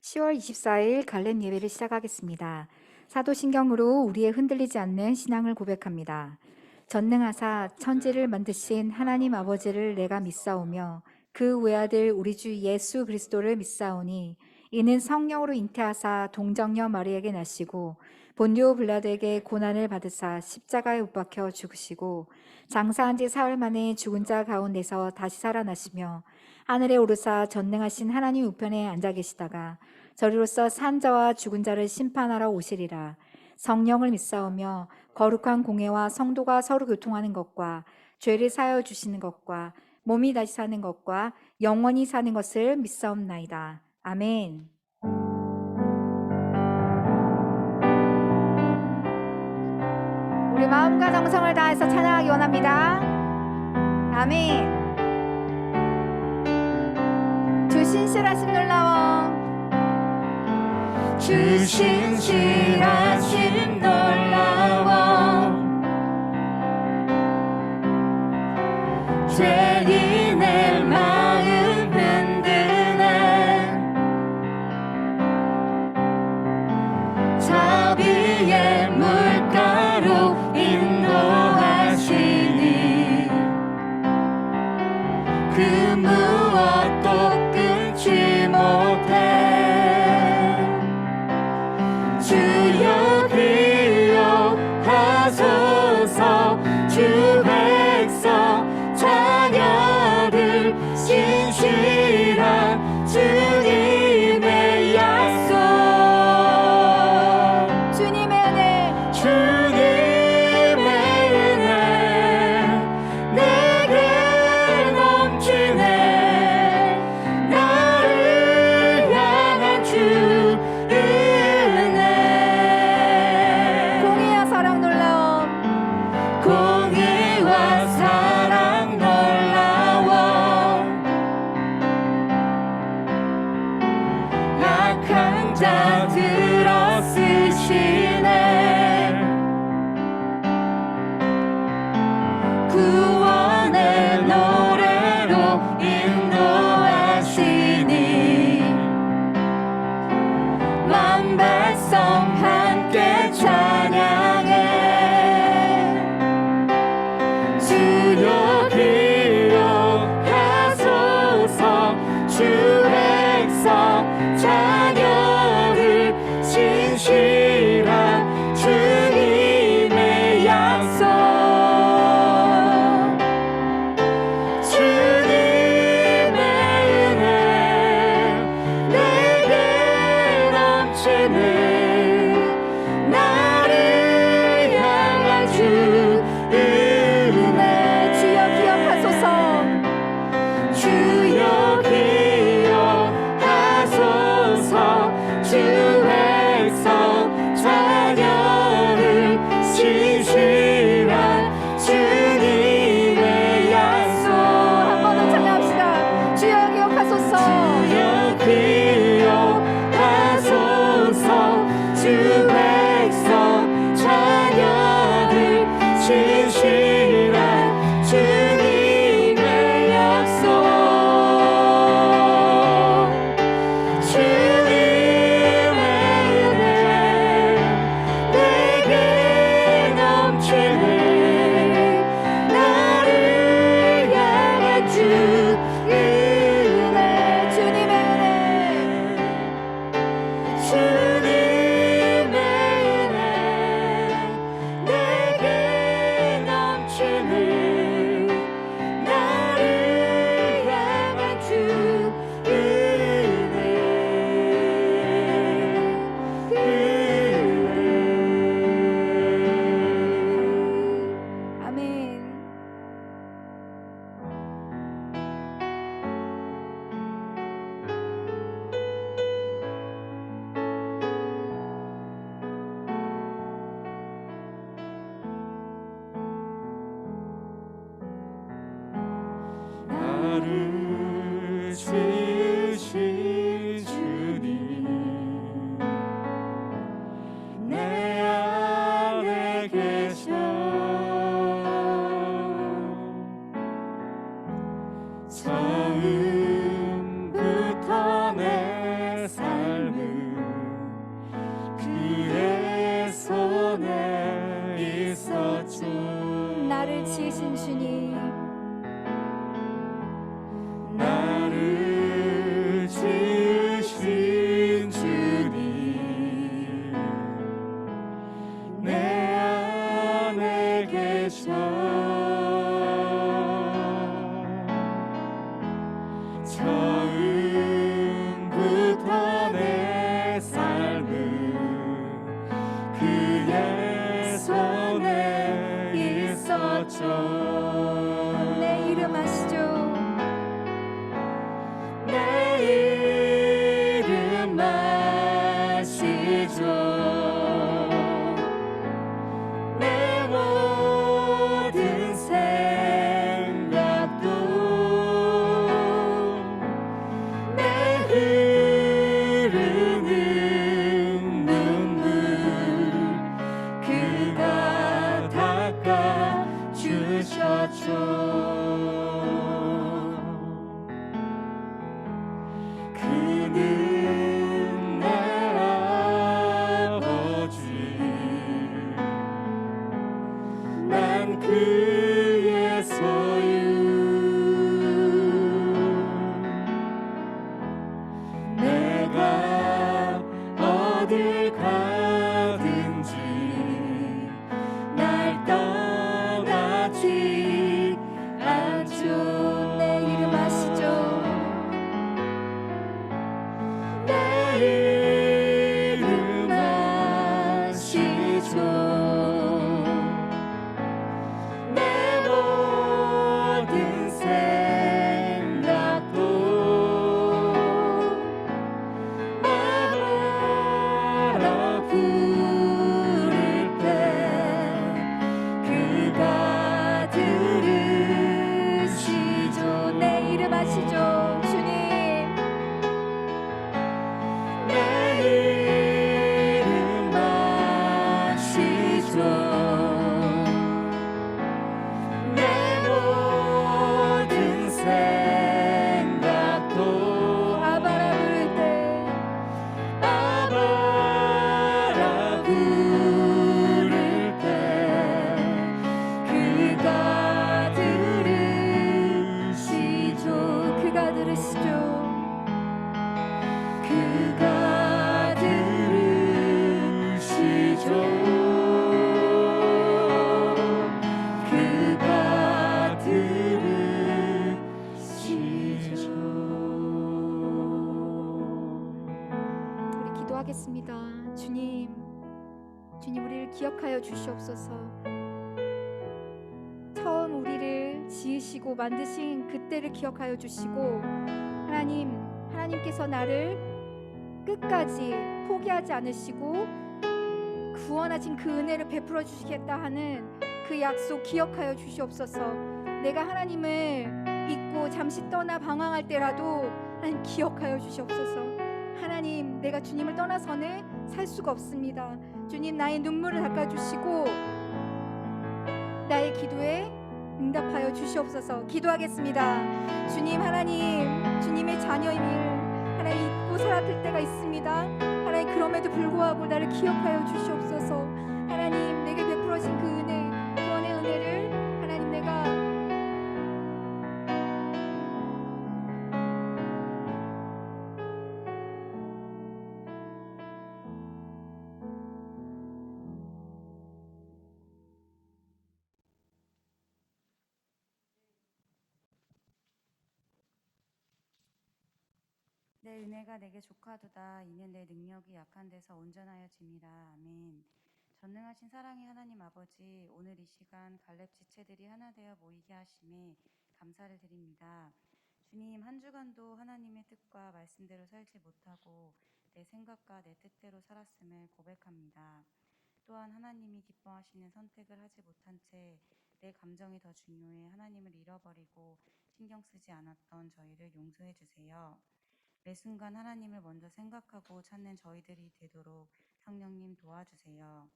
10월 24일 갈렙 예배를 시작하겠습니다. 사도신경으로 우리의 흔들리지 않는 신앙을 고백합니다. 전능하사 천지를 만드신 하나님 아버지를 내가 믿사오며 그 외아들 우리 주 예수 그리스도를 믿사오니 이는 성령으로 잉태하사 동정녀 마리에게 나시고 본디오 빌라도에게 고난을 받으사 십자가에 못 박혀 죽으시고 장사한 지 사흘 만에 죽은 자 가운데서 다시 살아나시며 하늘에 오르사 전능하신 하나님 우편에 앉아 계시다가 저리로서 산 자와 죽은 자를 심판하러 오시리라. 성령을 믿사오며 거룩한 공회와 성도가 서로 교통하는 것과 죄를 사하여 주시는 것과 몸이 다시 사는 것과 영원히 사는 것을 믿사옵나이다. 아멘. 우리 마음과 정성을 다해서 찬양하기 원합니다. 아멘. 주 신실하심 놀라워, 주 신실하심 놀라워, 죄인의 마음 흔드네, 자비의 물가로 인도하시니 그 무엇도 끊지 못해. 주여 기억하소서, 주 백성 자녀들 신실한 주님의 약속. 주님의 은혜, 주님의 은혜 내게 넘치네, 나를 향한 주 공의와 사랑 놀라워, 공의와 사랑 놀라워, 약한 자 들어 쓰시네, 구원의 노래로 인도하시니 만 백성 함께 찬양해. 주여 기억하소서, 주 백성 자녀들 신실한 주님의 약속. 주님의 은혜 내게 넘치네, 나를 향한 주 은혜. 주여 기억하소서, 주여 기억하소서, 주 백성 자녀를 신실한 주님의 약속. 한 번 더 찬양합시다. 주여 기억하소서, 주여 기억하소서, 주 백성 자녀들 신실한 주님의 약속. 주님의 은혜 내게 넘치네, 나를 향한 주 은혜. 주님의 은혜, 주님의 은혜 내게 넘치네, 나를 향한 주 은혜. 아멘. 나를 지으신 주님 내 안에 계셔, 처음부터 내 삶을 주셨죠. 나를 지으신 주님, 나를 지으신 주님, 내 안에 계셔. 처음부터 내 삶은 그의 손에 있었죠. 내 이름 아시죠? 내 이름 아시죠. 내 모든 생각도 내 흐르는 눈물 그가 닦아 주셨죠. 그는 내 아버지, 난 그의 소유. 내가 어딜 가든지 날 떠나지 않죠. 내 이름 아시죠? 내 이름 아시죠. 내 모든 생각도 아바라 부를 때 그가 들으시죠. 내 이름 아시죠? 주님, 내 이름 아시죠. 내 모든 생각도 아바라 부를 때 아바라 부를 때 그가 들으시죠. 그가 들으시죠. 그가 들으시죠. 그가 들으시죠. 우리 기도하겠습니다. 주님, 우리를 기억하여 주시옵소서. 처음 우리를 지으시고 만드신 그때를 기억하여 주시고, 하나님께서 나를 끝까지 포기하지 않으시고 구원하신 그 은혜를 베풀어 주시겠다 하는 그 약속 기억하여 주시옵소서. 내가 하나님을 잊고 잠시 떠나 방황할 때라도 하나님 기억하여 주시옵소서. 하나님, 내가 주님을 떠나서는 살 수가 없습니다. 주님, 나의 눈물을 닦아주시고 나의 기도에 응답하여 주시옵소서. 기도하겠습니다. 주님, 주님의 자녀임을 하나님 잊고 살았을 때가 있습니다. 하나님, 그럼에도 불구하고 나를 기억하여 주시옵소서. 하나님, 내게 베풀어진 그 은혜, 구원의 은혜를 하나님 내가 내 은혜가 내게 족하도다. 이는 내 능력이 약한 데서 온전하여 짐이라. 아멘. 전능하신 사랑의 하나님 아버지, 오늘 이 시간 갈렙 지체들이 하나 되어 모이게 하심에 감사를 드립니다. 주님, 한 주간도 하나님의 뜻과 말씀대로 살지 못하고 내 생각과 내 뜻대로 살았음을 고백합니다. 또한 하나님이 기뻐하시는 선택을 하지 못한 채 내 감정이 더 중요해 하나님을 잃어버리고 신경 쓰지 않았던 저희를 용서해 주세요. 매 순간 하나님을 먼저 생각하고 찾는 저희들이 되도록 성령님 도와주세요.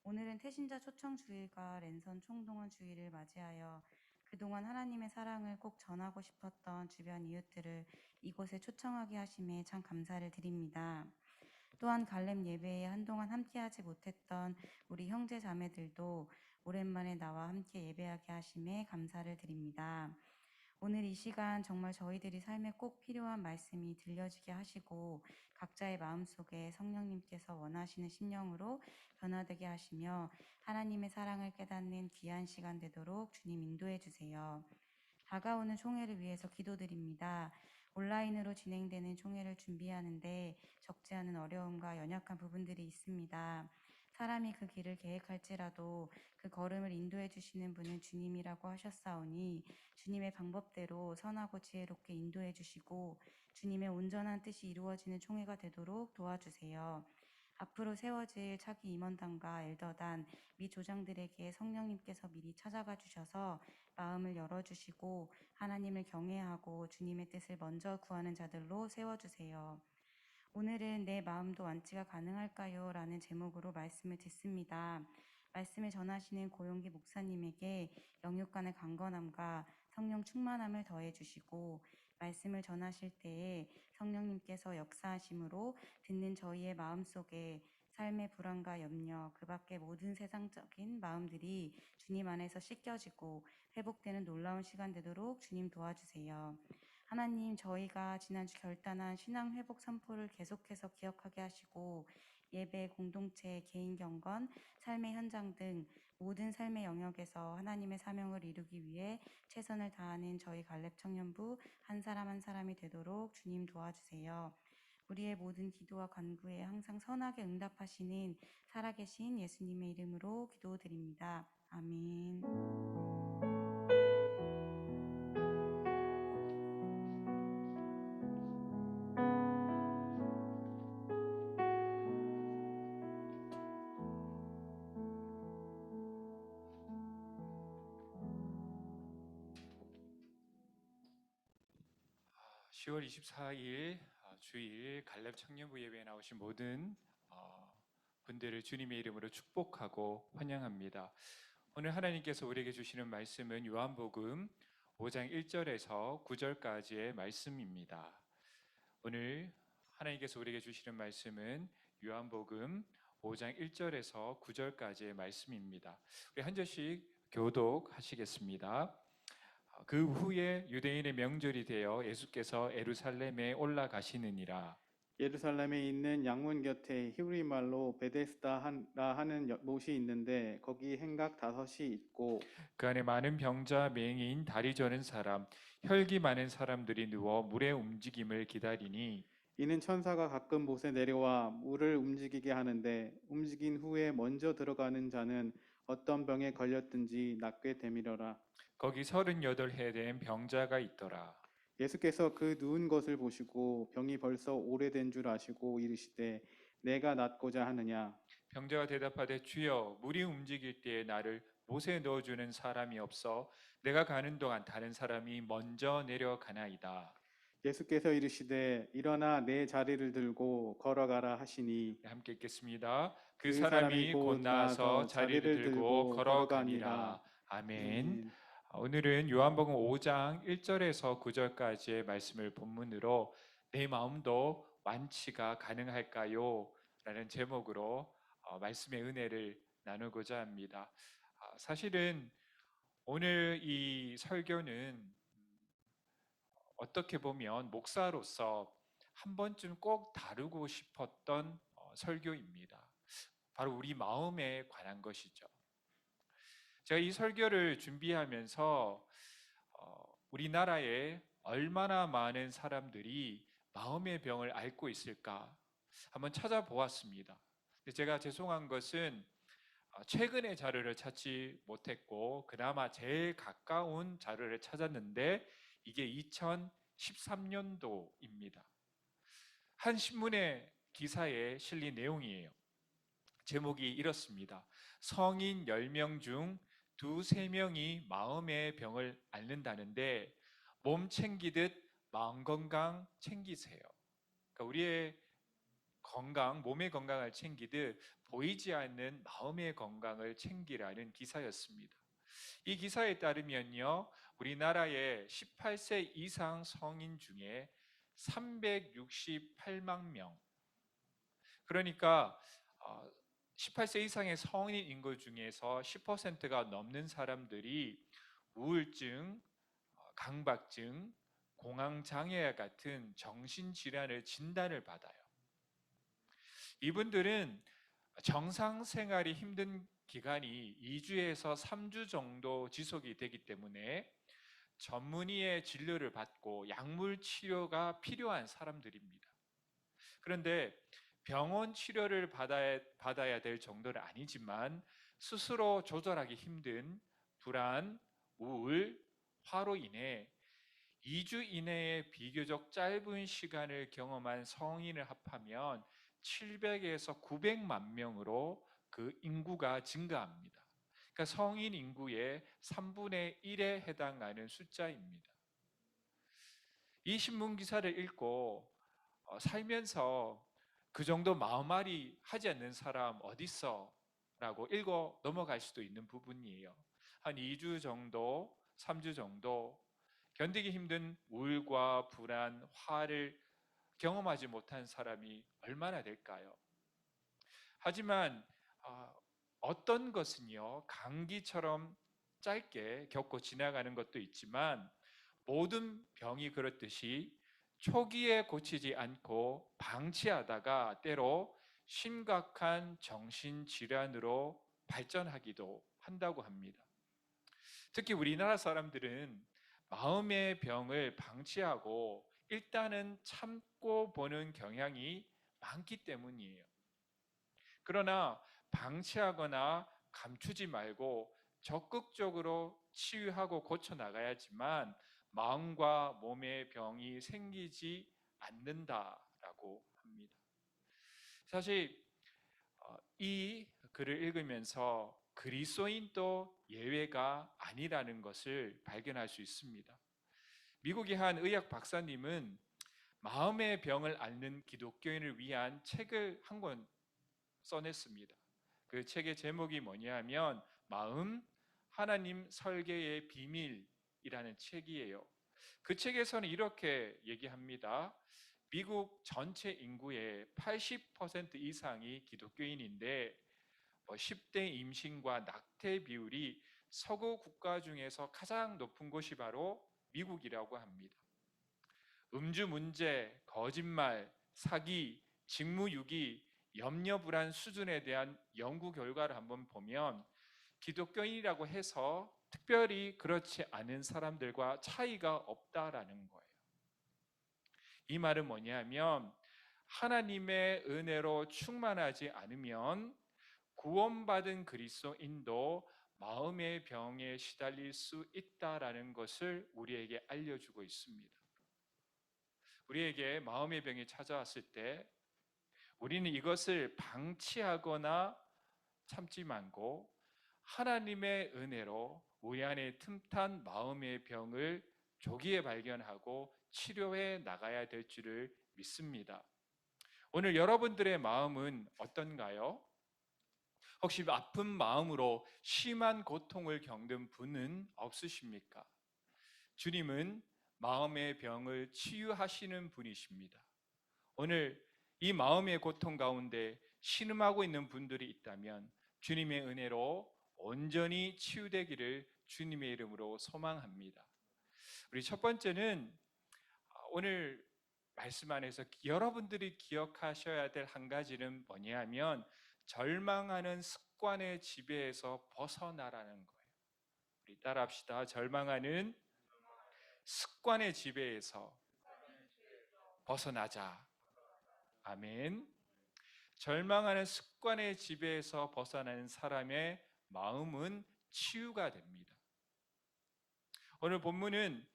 오늘은 태신자 초청 주일과 랜선 총동원 주일을 맞이하여 그동안 하나님의 사랑을 꼭 전하고 싶었던 주변 이웃들을 이곳에 초청하게 하심에 참 감사를 드립니다. 또한 갈렙 예배에 한동안 함께하지 못했던 우리 형제 자매들도 오랜만에 나와 함께 예배하게 하심에 감사를 드립니다. 오늘 이 시간 정말 저희들이 삶에 꼭 필요한 말씀이 들려지게 하시고 각자의 마음속에 성령님께서 원하시는 심령으로 변화되게 하시며 하나님의 사랑을 깨닫는 귀한 시간 되도록 주님 인도해 주세요. 다가오는 총회를 위해서 기도드립니다. 온라인으로 진행되는 총회를 준비하는데 적지 않은 어려움과 연약한 부분들이 있습니다. 사람이 그 길을 계획할지라도 그 걸음을 인도해 주시는 분은 주님이라고 하셨사오니 주님의 방법대로 선하고 지혜롭게 인도해 주시고 주님의 온전한 뜻이 이루어지는 총회가 되도록 도와주세요. 앞으로 세워질 차기 임원단과 엘더단 및 조장들에게 성령님께서 미리 찾아가 주셔서 마음을 열어주시고 하나님을 경외하고 주님의 뜻을 먼저 구하는 자들로 세워주세요. 오늘은 내 마음도 완치가 가능할까요? 라는 제목으로 말씀을 듣습니다. 말씀을 전하시는 고용기 목사님에게 영육간의 강건함과 성령 충만함을 더해 주시고 말씀을 전하실 때에 성령님께서 역사하심으로 듣는 저희의 마음속에 삶의 불안과 염려, 그 밖의 모든 세상적인 마음들이 주님 안에서 씻겨지고 회복되는 놀라운 시간 되도록 주님 도와주세요. 하나님, 저희가 지난주 결단한 신앙 회복 선포를 계속해서 기억하게 하시고 예배, 공동체, 개인 경건, 삶의 현장 등 모든 삶의 영역에서 하나님의 사명을 이루기 위해 최선을 다하는 저희 갈렙 청년부 한 사람 한 사람이 되도록 주님 도와주세요. 우리의 모든 기도와 간구에 항상 선하게 응답하시는 살아계신 예수님의 이름으로 기도드립니다. 아멘. 아, 10월 24일 주일 갈렙 청년부 예배에 나오신 모든 분들을 주님의 이름으로 축복하고 환영합니다. 오늘 하나님께서 우리에게 주시는 말씀은 요한복음 5장 1절에서 9절까지의 말씀입니다. 오늘 하나님께서 우리에게 주시는 말씀은 요한복음 5장 1절에서 9절까지의 말씀입니다. 우리 한 절씩 교독하시겠습니다. 그 후에 유대인의 명절이 되어 예수께서 예루살렘에 올라가시느니라. 예루살렘에 있는 양문 곁에 히브리 말로 베데스다라 하는 못이 있는데 거기 행각 5이 있고 그 안에 많은 병자, 맹인, 다리 저는 사람, 혈기 많은 사람들이 누워 물의 움직임을 기다리니 이는 천사가 가끔 못에 내려와 물을 움직이게 하는데 움직인 후에 먼저 들어가는 자는 어떤 병에 걸렸든지 낫게 되밀어라. 거기 38해 된 병자가 있더라. 예수께서 그 누운 것을 보시고 병이 벌써 오래된 줄 아시고 이르시되 내가 낫고자 하느냐. 병자가 대답하되 주여 물이 움직일 때에 나를 못에 넣어주는 사람이 없어 내가 가는 동안 다른 사람이 먼저 내려가나이다. 예수께서 이르시되 일어나 내 자리를 들고 걸어가라 하시니 네, 함께 읽겠습니다. 그 그 사람이 곧 나아서 자리를 들고 걸어가니라. 아멘. 아멘. 오늘은 요한복음 5장 1절에서 9절까지의 말씀을 본문으로 내 마음도 완치가 가능할까요? 라는 제목으로 말씀의 은혜를 나누고자 합니다. 사실은 오늘 이 설교는 어떻게 보면 목사로서 한 번쯤 꼭 다루고 싶었던 설교입니다. 바로 우리 마음에 관한 것이죠. 제가 이 설교를 준비하면서 우리나라에 얼마나 많은 사람들이 마음의 병을 앓고 있을까 한번 찾아보았습니다. 근데 제가 죄송한 것은 최근의 자료를 찾지 못했고 그나마 제일 가까운 자료를 찾았는데 이게 2013년도입니다. 한 신문의 기사에 실린 내용이에요. 제목이 이렇습니다. 성인 10명 중 2-3명이 마음의 병을 앓는다는데 몸 챙기듯 마음 건강 챙기세요. 그러니까 우리의 건강, 몸의 건강을 챙기듯 보이지 않는 마음의 건강을 챙기라는 기사였습니다. 이 기사에 따르면요, 우리나라의 18세 이상 성인 중에 368만 명, 그러니까 18세 이상의 성인 인구 중에서 10%가 넘는 사람들이 우울증, 강박증, 공황장애와 같은 정신질환을 진단을 받아요. 이분들은 정상 생활이 힘든 기간이 2주에서 3주 정도 지속이 되기 때문에 전문의의 진료를 받고 약물 치료가 필요한 사람들입니다. 그런데 병원 치료를 받아야 될 정도는 아니지만 스스로 조절하기 힘든 불안, 우울, 화로 인해 2주 이내에 비교적 짧은 시간을 경험한 성인을 합하면 700에서 900만 명으로 그 인구가 증가합니다. 그러니까 성인 인구의 3분의 1에 해당하는 숫자입니다. 이 신문 기사를 읽고 살면서 그 정도 마음앓이 하지 않는 사람 어딨어? 라고 읽어 넘어갈 수도 있는 부분이에요. 한 2주 정도, 3주 정도 견디기 힘든 우울과 불안, 화를 경험하지 못한 사람이 얼마나 될까요? 하지만 어떤 것은요, 감기처럼 짧게 겪고 지나가는 것도 있지만 모든 병이 그렇듯이 초기에 고치지 않고 방치하다가 때로 심각한 정신질환으로 발전하기도 한다고 합니다. 특히 우리나라 사람들은 마음의 병을 방치하고 일단은 참고 보는 경향이 많기 때문이에요. 그러나 방치하거나 감추지 말고 적극적으로 치유하고 고쳐 나가야지만 마음과 몸의 병이 생기지 않는다라고 합니다. 사실 이 글을 읽으면서 그리스도인도 예외가 아니라는 것을 발견할 수 있습니다. 미국의 한 의학 박사님은 마음의 병을 앓는 기독교인을 위한 책을 한 권 써냈습니다. 그 책의 제목이 뭐냐면 마음 하나님 설계의 비밀이라는 책이에요. 그 책에서는 이렇게 얘기합니다. 미국 전체 인구의 80% 이상이 기독교인인데 10대 임신과 낙태 비율이 서구 국가 중에서 가장 높은 곳이 바로 미국이라고 합니다. 음주 문제, 거짓말, 사기, 직무유기, 염려불안 수준에 대한 연구 결과를 한번 보면 기독교인이라고 해서 특별히 그렇지 않은 사람들과 차이가 없다라는 거예요. 이 말은 뭐냐면 하나님의 은혜로 충만하지 않으면 구원받은 그리스도인도 마음의 병에 시달릴 수 있다라는 것을 우리에게 알려주고 있습니다. 우리에게 마음의 병이 찾아왔을 때 우리는 이것을 방치하거나 참지 말고 하나님의 은혜로 우리 안에 틈탄 마음의 병을 조기에 발견하고 치료해 나가야 될 줄을 믿습니다. 오늘 여러분들의 마음은 어떤가요? 혹시 아픈 마음으로 심한 고통을 겪는 분은 없으십니까? 주님은 마음의 병을 치유하시는 분이십니다. 오늘 이 마음의 고통 가운데 신음하고 있는 분들이 있다면 주님의 은혜로 온전히 치유되기를 주님의 이름으로 소망합니다. 우리 첫 번째는 오늘 말씀 안에서 여러분들이 기억하셔야 될 한 가지는 뭐냐면 절망하는 습관의 지배에서 벗어나라는 거예요. 우리 따라합시다. 절망하는 습관의 지배에서 벗어나자. 아멘. 절망하는 습관의 지배에서 벗어나는 사람의 마음은 치유가 됩니다. 오늘 본문은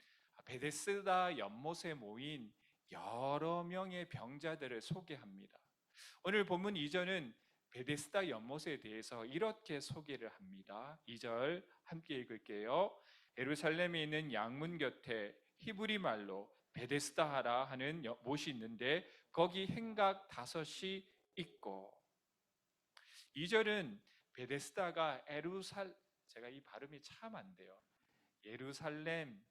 베데스다 연못에 모인 여러 명의 병자들을 소개합니다. 오늘 본문 2절은 베데스다 연못에 대해서 이렇게 소개를 합니다. 2절 함께 읽을게요. 예루살렘에 있는 양문 곁에 히브리 말로 베데스다하라 하는 못이 있는데 거기 행각 5이 있고 2절은 베데스다가 제가 이 발음이 참 안 돼요. 예루살렘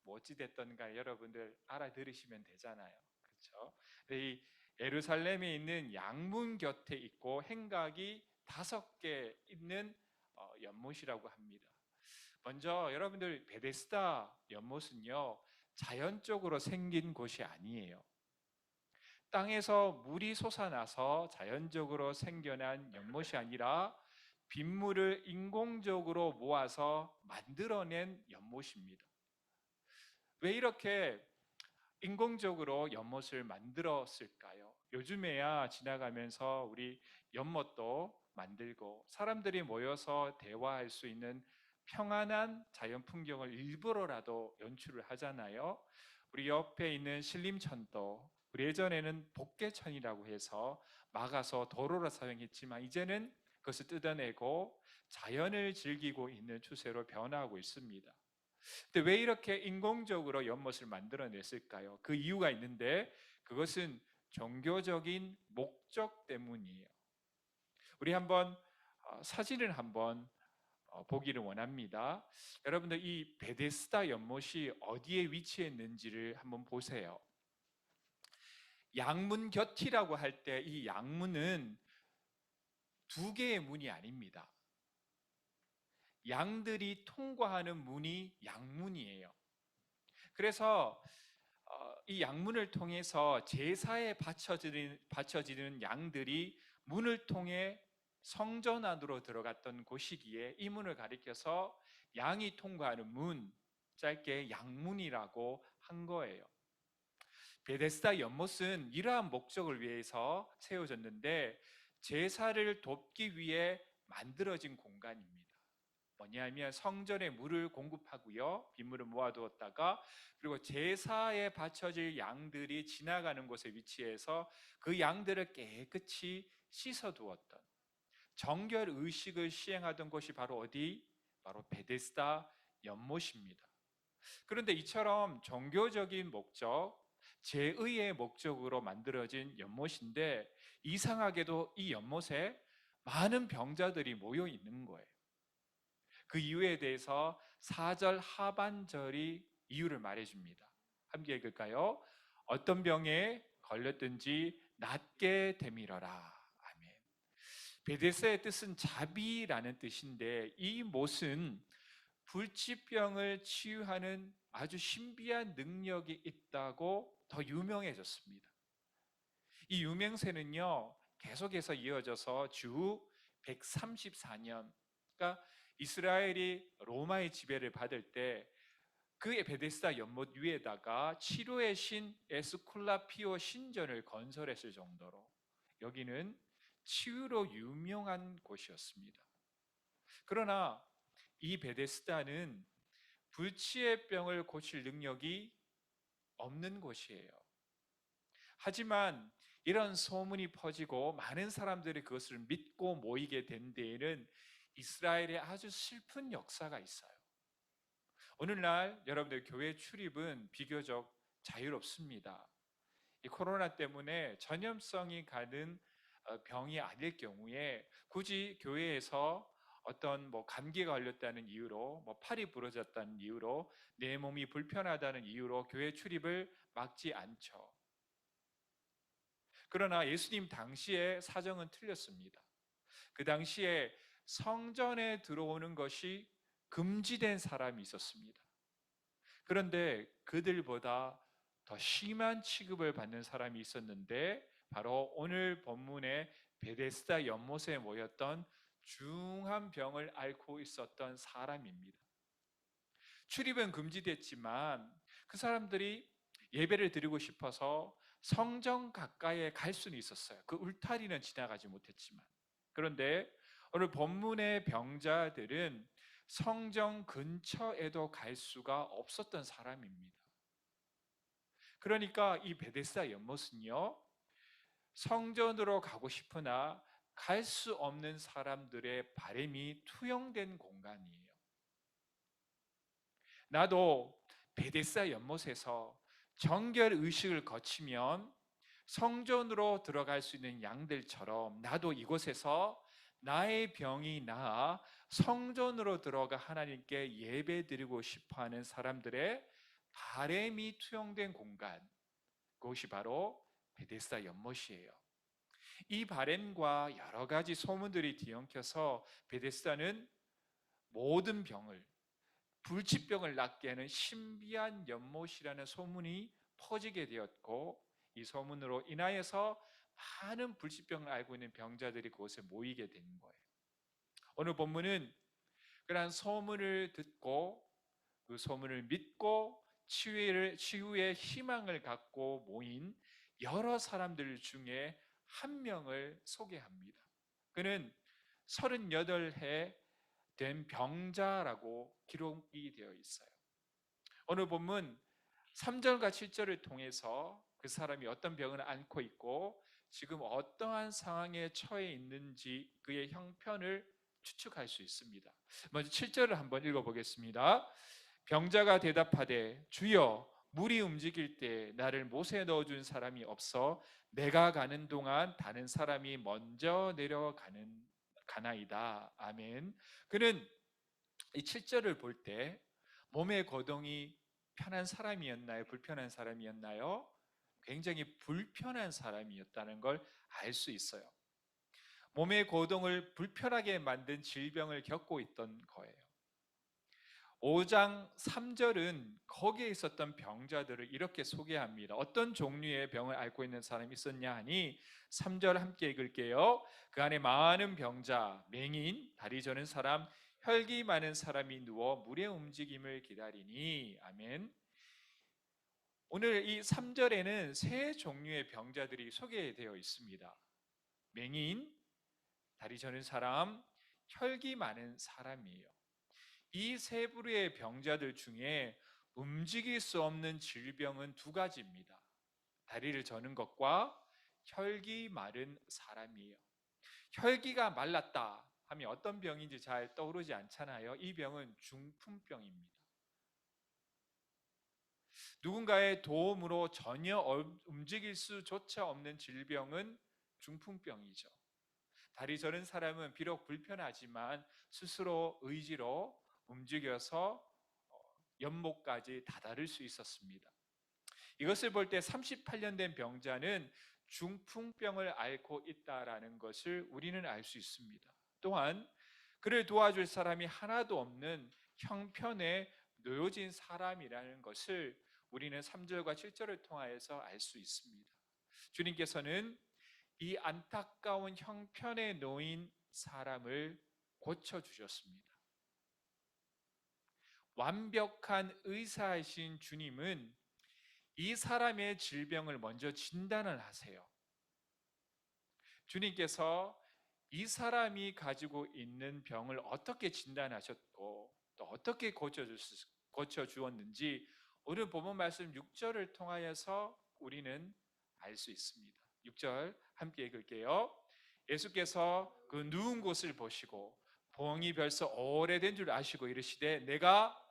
뭐 어찌됐던가 여러분들 알아들으시면 되잖아요. 그렇죠? 이 예루살렘에 있는 양문 곁에 있고 행각이 5개 있는 연못이라고 합니다. 먼저 여러분들 베데스다 연못은요, 자연적으로 생긴 곳이 아니에요. 땅에서 물이 솟아나서 자연적으로 생겨난 연못이 아니라 빗물을 인공적으로 모아서 만들어낸 연못입니다. 왜 이렇게 인공적으로 연못을 만들었을까요? 요즘에야 지나가면서 우리 연못도 만들고 사람들이 모여서 대화할 수 있는 평안한 자연 풍경을 일부러라도 연출을 하잖아요. 우리 옆에 있는 신림천도, 우리 예전에는 복개천이라고 해서 막아서 도로로 사용했지만 이제는 그것을 뜯어내고 자연을 즐기고 있는 추세로 변화하고 있습니다. 근데 왜 이렇게 인공적으로 연못을 만들어냈을까요? 그 이유가 있는데 그것은 종교적인 목적 때문이에요. 우리 한번 사진을 한번 보기를 원합니다. 여러분들 이 베데스다 연못이 어디에 위치했는지를 한번 보세요. 양문 곁이라고 할 때 이 양문은 2개의 문이 아닙니다. 양들이 통과하는 문이 양문이에요. 그래서 이 양문을 통해서 제사에 바쳐지는 양들이 문을 통해 성전 안으로 들어갔던 곳이기에 이 문을 가리켜서 양이 통과하는 문, 짧게 양문이라고 한 거예요. 베데스다 연못은 이러한 목적을 위해서 세워졌는데 제사를 돕기 위해 만들어진 공간입니다. 뭐냐면 성전에 물을 공급하고요, 빗물을 모아두었다가 그리고 제사에 바쳐질 양들이 지나가는 곳에 위치해서 그 양들을 깨끗이 씻어두었던 정결 의식을 시행하던 곳이 바로 어디? 바로 베데스다 연못입니다. 그런데 이처럼 종교적인 목적, 제의의 목적으로 만들어진 연못인데 이상하게도 이 연못에 많은 병자들이 모여 있는 거예요. 그 이유에 대해서 4절 하반절이 이유를 말해줍니다. 함께 읽을까요? 어떤 병에 걸렸든지 낫게 되밀어라. 아멘. 베데스다의 뜻은 자비라는 뜻인데 이 못은 불치병을 치유하는 아주 신비한 능력이 있다고 더 유명해졌습니다. 이 유명세는요, 계속해서 이어져서 주 134년, 그러니까 이스라엘이 로마의 지배를 받을 때 그 베데스다 연못 위에다가 치료의 신 에스쿨라피오 신전을 건설했을 정도로 여기는 치유로 유명한 곳이었습니다. 그러나 이 베데스다는 불치의 병을 고칠 능력이 없는 곳이에요. 하지만 이런 소문이 퍼지고 많은 사람들이 그것을 믿고 모이게 된 데에는 이스라엘의 아주 슬픈 역사가 있어요. 오늘날 여러분들 교회 출입은 비교적 자유롭습니다. 이 코로나 때문에 전염성이 가는 병이 아닐 경우에 굳이 교회에서 어떤 감기가 걸렸다는 이유로 팔이 부러졌다는 이유로 내 몸이 불편하다는 이유로 교회 출입을 막지 않죠. 그러나 예수님 당시의 사정은 틀렸습니다. 그 당시에 성전에 들어오는 것이 금지된 사람이 있었습니다. 그런데 그들보다 더 심한 취급을 받는 사람이 있었는데 바로 오늘 본문의 베데스다 연못에 모였던 중한 병을 앓고 있었던 사람입니다. 출입은 금지됐지만 그 사람들이 예배를 드리고 싶어서 성전 가까이에 갈 수는 있었어요. 그 울타리는 지나가지 못했지만. 그런데 오늘 본문의 병자들은 성전 근처에도 갈 수가 없었던 사람입니다. 그러니까 이 베데스다 연못은요, 성전으로 가고 싶으나 갈 수 없는 사람들의 바람이 투영된 공간이에요. 나도 베데스다 연못에서 정결 의식을 거치면 성전으로 들어갈 수 있는 양들처럼 나도 이곳에서 나의 병이 나아 성전으로 들어가 하나님께 예배드리고 싶어하는 사람들의 바람이 투영된 공간, 그것이 바로 베데스다 연못이에요. 이 바램과 여러 가지 소문들이 뒤엉켜서 베데스다는 모든 병을, 불치병을 낫게 하는 신비한 연못이라는 소문이 퍼지게 되었고, 이 소문으로 인하여서 많은 불치병을 앓고 있는 병자들이 그곳에 모이게 된 거예요. 오늘 본문은 그러한 소문을 듣고 그 소문을 믿고 치유의 희망을 갖고 모인 여러 사람들 중에 한 명을 소개합니다. 그는 38해 된 병자라고 기록이 되어 있어요. 오늘 본문 3절과 7절을 통해서 그 사람이 어떤 병을 앓고 있고 지금 어떠한 상황에 처해 있는지 그의 형편을 추측할 수 있습니다. 먼저 7절을 한번 읽어보겠습니다. 병자가 대답하되 주여 물이 움직일 때 나를 못에 넣어준 사람이 없어 내가 가는 동안 다른 사람이 먼저 가나이다. 아멘. 그는 이 7절을 볼 때 몸의 거동이 편한 사람이었나요? 불편한 사람이었나요? 굉장히 불편한 사람이었다는 걸 알 수 있어요. 몸의 고동을 불편하게 만든 질병을 겪고 있던 거예요. 5장 3절은 거기에 있었던 병자들을 이렇게 소개합니다. 어떤 종류의 병을 앓고 있는 사람이 있었냐 하니 3절 함께 읽을게요. 그 안에 많은 병자, 맹인, 다리 저는 사람, 혈기 많은 사람이 누워 물의 움직임을 기다리니. 아멘. 오늘 이 3절에는 세 종류의 병자들이 소개되어 있습니다. 맹인, 다리 저는 사람, 혈기 많은 사람이에요. 이 세 부류의 병자들 중에 움직일 수 없는 질병은 두 가지입니다. 다리를 저는 것과 혈기 마른 사람이에요. 혈기가 말랐다 하면 어떤 병인지 잘 떠오르지 않잖아요. 이 병은 중풍병입니다. 누군가의 도움으로 전혀 움직일 수조차 없는 질병은 중풍병이죠. 다리 저는 사람은 비록 불편하지만 스스로 의지로 움직여서 연못까지 다다를 수 있었습니다. 이것을 볼 때 38년 된 병자는 중풍병을 앓고 있다라는 것을 우리는 알 수 있습니다. 또한 그를 도와줄 사람이 하나도 없는 형편에 놓여진 사람이라는 것을 우리는 3절과 7절을 통하여서 알 수 있습니다. 주님께서는 이 안타까운 형편에 놓인 사람을 고쳐주셨습니다. 완벽한 의사이신 주님은 이 사람의 질병을 먼저 진단을 하세요. 주님께서 이 사람이 가지고 있는 병을 어떻게 진단하셨고 또 어떻게 고쳐주었는지 오늘 본문 말씀 6절을 통하여서 우리는 알 수 있습니다. 6절 함께 읽을게요. 예수께서 그 누운 곳을 보시고 병이 벌써 오래된 줄 아시고 이르시되 내가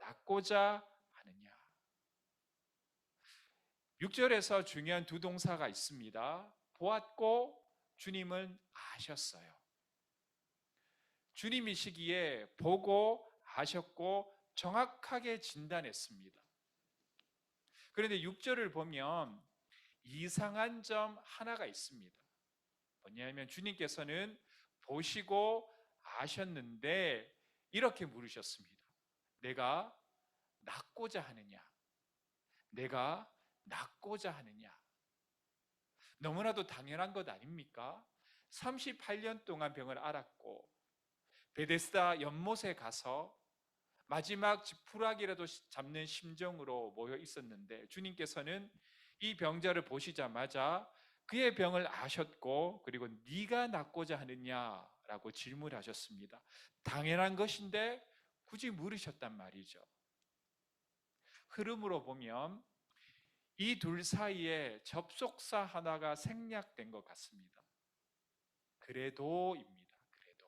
낫고자 하느냐. 6절에서 중요한 두 동사가 있습니다. 보았고 주님은 아셨어요. 주님이시기에 보고 아셨고 정확하게 진단했습니다. 그런데 6절을 보면 이상한 점 하나가 있습니다. 뭐냐면 주님께서는 보시고 아셨는데 이렇게 물으셨습니다. 내가 낫고자 하느냐? 내가 낫고자 하느냐? 너무나도 당연한 것 아닙니까? 38년 동안 병을 앓았고 베데스다 연못에 가서 마지막 지푸라기라도 잡는 심정으로 모여 있었는데 주님께서는 이 병자를 보시자마자 그의 병을 아셨고 그리고 네가 낫고자 하느냐라고 질문하셨습니다. 당연한 것인데 굳이 물으셨단 말이죠. 흐름으로 보면 이 둘 사이에 접속사 하나가 생략된 것 같습니다. 그래도입니다. 그래도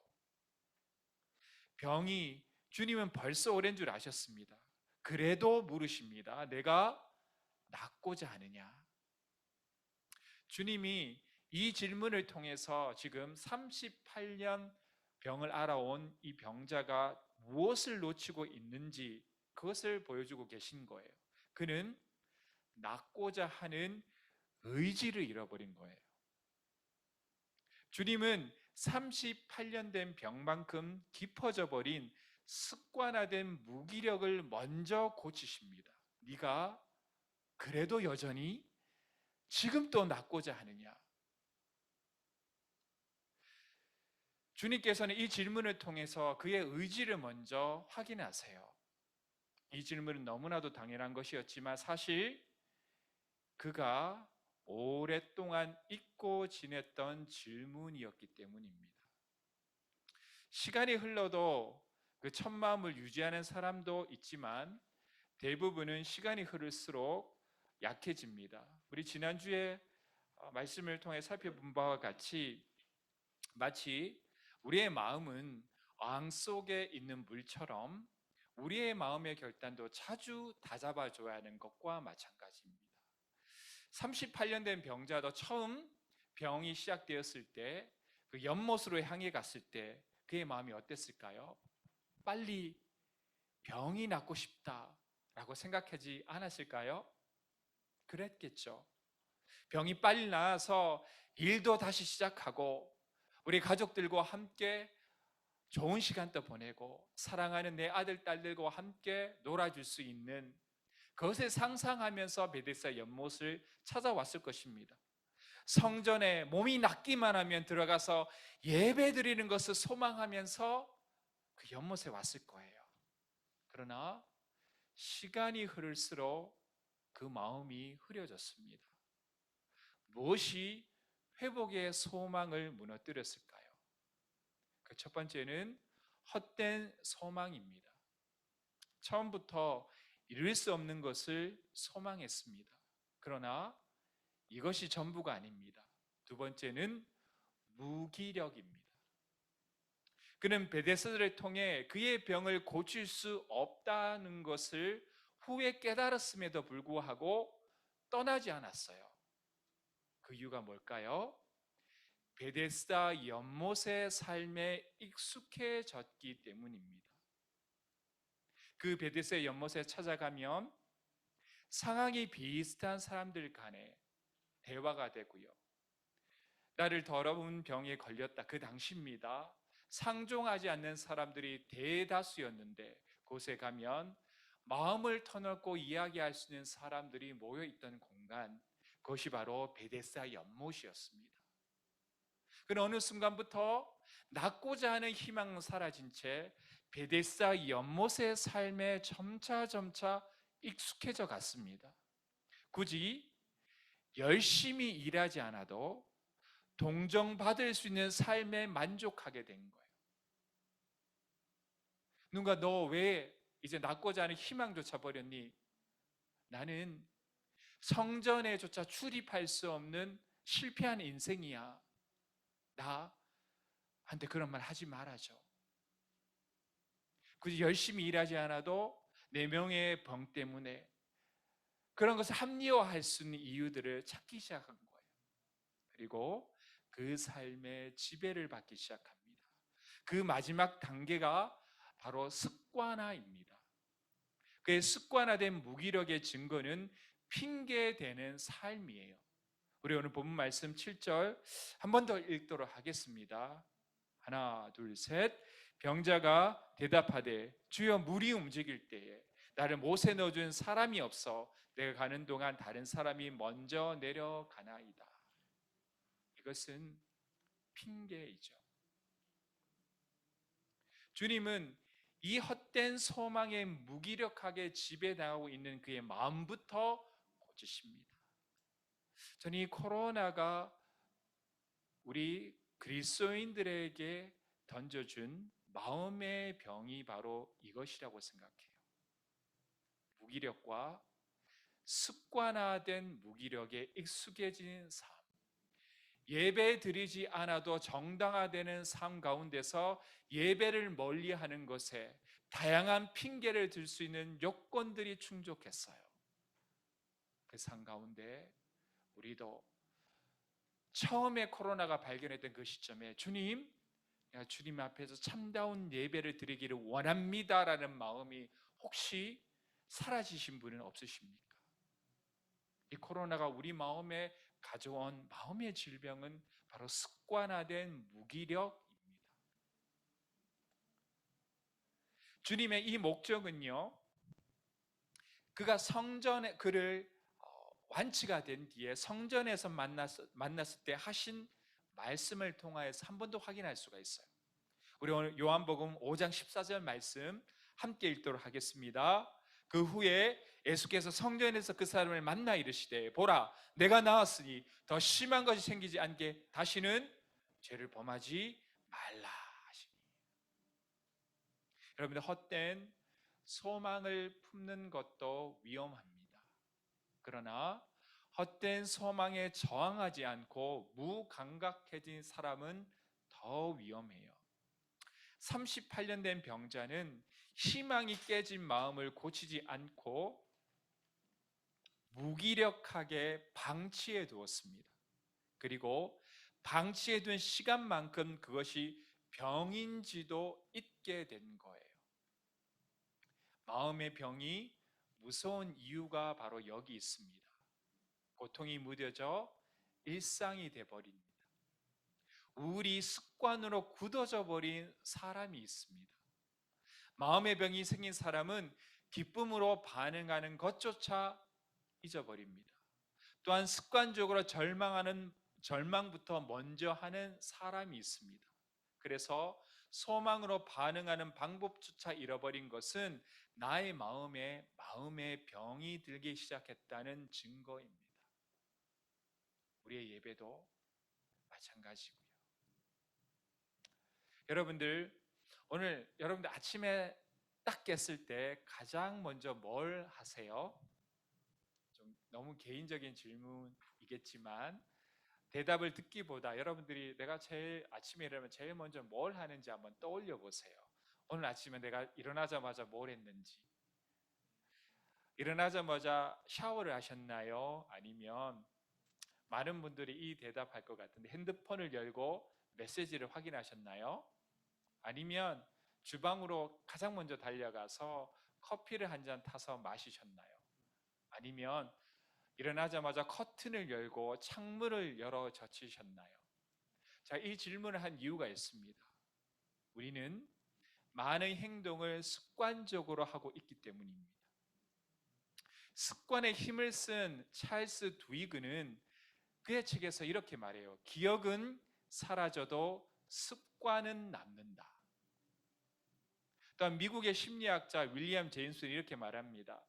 병이 주님은 벌써 오랜 줄 아셨습니다. 그래도 물으십니다. 내가 낫고자 하느냐? 주님이 이 질문을 통해서 지금 38년 병을 앓아온 이 병자가 무엇을 놓치고 있는지 그것을 보여주고 계신 거예요. 그는 낫고자 하는 의지를 잃어버린 거예요. 주님은 38년 된 병만큼 깊어져 버린 습관화된 무기력을 먼저 고치십니다. 네가 그래도 여전히 지금 또 낫고자 하느냐? 주님께서는 이 질문을 통해서 그의 의지를 먼저 확인하세요. 이 질문은 너무나도 당연한 것이었지만 사실 그가 오랫동안 잊고 지냈던 질문이었기 때문입니다. 시간이 흘러도 그 첫 마음을 유지하는 사람도 있지만 대부분은 시간이 흐를수록 약해집니다. 우리 지난주에 말씀을 통해 살펴본 바와 같이 마치 우리의 마음은 어항 속에 있는 물처럼 우리의 마음의 결단도 자주 다잡아줘야 하는 것과 마찬가지입니다. 38년 된 병자도 처음 병이 시작되었을 때 그 연못으로 향해 갔을 때 그의 마음이 어땠을까요? 빨리 병이 낫고 싶다라고 생각하지 않았을까요? 그랬겠죠. 병이 빨리 나아서 일도 다시 시작하고 우리 가족들과 함께 좋은 시간도 보내고 사랑하는 내 아들, 딸들과 함께 놀아줄 수 있는 그것을 상상하면서 베데스다 연못을 찾아왔을 것입니다. 성전에 몸이 낫기만 하면 들어가서 예배 드리는 것을 소망하면서 그 연못에 왔을 거예요. 그러나 시간이 흐를수록 그 마음이 흐려졌습니다. 무엇이 회복의 소망을 무너뜨렸을까요? 그 첫 번째는 헛된 소망입니다. 처음부터 이룰 수 없는 것을 소망했습니다. 그러나 이것이 전부가 아닙니다. 두 번째는 무기력입니다. 그는 베데스다를 통해 그의 병을 고칠 수 없다는 것을 후에 깨달았음에도 불구하고 떠나지 않았어요. 그 이유가 뭘까요? 베데스다 연못의 삶에 익숙해졌기 때문입니다. 그 베데스다 연못에 찾아가면 상황이 비슷한 사람들 간에 대화가 되고요. 나를 더러운 병에 걸렸다. 그 당시입니다. 상종하지 않는 사람들이 대다수였는데 그곳에 가면 마음을 터놓고 이야기할 수 있는 사람들이 모여있던 공간, 그것이 바로 베데스다 연못이었습니다. 그는 어느 순간부터 낫고자 하는 희망은 사라진 채 베데스다 연못의 삶에 점차 익숙해져 갔습니다. 굳이 열심히 일하지 않아도 동정받을 수 있는 삶에 만족하게 된 거예요. 누가 너 왜 이제 낫고자 하는 희망조차 버렸니? 나는 성전에조차 출입할 수 없는 실패한 인생이야. 나한테 그런 말 하지 말아줘. 굳이 열심히 일하지 않아도 내 명예의 병 때문에 그런 것을 합리화할 수 있는 이유들을 찾기 시작한 거예요. 그리고 그 삶의 지배를 받기 시작합니다. 그 마지막 단계가 바로 습관화입니다. 그의 습관화된 무기력의 증거는 핑계대는 삶이에요. 우리 오늘 본문 말씀 7절 한 번 더 읽도록 하겠습니다. 하나, 둘, 셋. 병자가 대답하되 주여 물이 움직일 때에 나를 못에 넣어준 사람이 없어 내가 가는 동안 다른 사람이 먼저 내려가나이다. 이것은 핑계이죠. 주님은 이 헛된 소망에 무기력하게 지배당하고 있는 그의 마음부터 고치십니다. 저는 이 코로나가 우리 그리스도인들에게 던져준 마음의 병이 바로 이것이라고 생각해요. 무기력과 습관화된 무기력에 익숙해진 삶, 예배 드리지 않아도 정당화되는 삶 가운데서 예배를 멀리하는 것에 다양한 핑계를 들 수 있는 요건들이 충족했어요. 그 삶 가운데 우리도 처음에 코로나가 발견했던 그 시점에 주님, 내가 주님 앞에서 참다운 예배를 드리기를 원합니다라는 마음이 혹시 사라지신 분은 없으십니까? 이 코로나가 우리 마음에 가져온 마음의 질병은 바로 습관화된 무기력입니다. 주님의 이 목적은요, 그가 성전에 그를 완치가 된 뒤에 성전에서 만났을 때 하신 말씀을 통하여서 한 번 더 확인할 수가 있어요. 우리 오늘 요한복음 5장 14절 말씀 함께 읽도록 하겠습니다. 그 후에 예수께서 성전에서 그 사람을 만나 이르시되 보라 내가 나았으니 더 심한 것이 생기지 않게 다시는 죄를 범하지 말라 하시니. 여러분들, 헛된 소망을 품는 것도 위험합니다. 그러나 헛된 소망에 저항하지 않고 무감각해진 사람은 더 위험해요. 38년 된 병자는 희망이 깨진 마음을 고치지 않고 무기력하게 방치해 두었습니다. 그리고 방치해 둔 시간만큼 그것이 병인지도 잊게 된 거예요. 마음의 병이 무서운 이유가 바로 여기 있습니다. 고통이 무뎌져 일상이 돼버립니다. 우울이 습관으로 굳어져 버린 사람이 있습니다. 마음의 병이 생긴 사람은 기쁨으로 반응하는 것조차 잊어버립니다. 또한 습관적으로 절망부터 먼저 하는 사람이 있습니다. 그래서 소망으로 반응하는 방법조차 잃어버린 것은 나의 마음에 병이 들기 시작했다는 증거입니다. 우리의 예배도 마찬가지고요. 여러분들, 오늘 여러분들 아침에 딱 깼을 때 가장 먼저 뭘 하세요? 좀 너무 개인적인 질문이겠지만 대답을 듣기보다 여러분들이 내가 제일 아침에 일어나면 제일 먼저 뭘 하는지 한번 떠올려 보세요. 오늘 아침에 내가 일어나자마자 뭘 했는지. 일어나자마자 샤워를 하셨나요? 아니면 많은 분들이 이 대답할 것 같은데 핸드폰을 열고 메시지를 확인하셨나요? 아니면 주방으로 가장 먼저 달려가서 커피를 한 잔 타서 마시셨나요? 아니면 일어나자마자 커튼을 열고 창문을 열어 젖히셨나요? 자, 이 질문을 한 이유가 있습니다. 우리는 많은 행동을 습관적으로 하고 있기 때문입니다. 습관에 힘을 쓴 찰스 두이그는 그의 책에서 이렇게 말해요. 기억은 사라져도 습관은 남는다. 또한 미국의 심리학자 윌리엄 제임스는 이렇게 말합니다.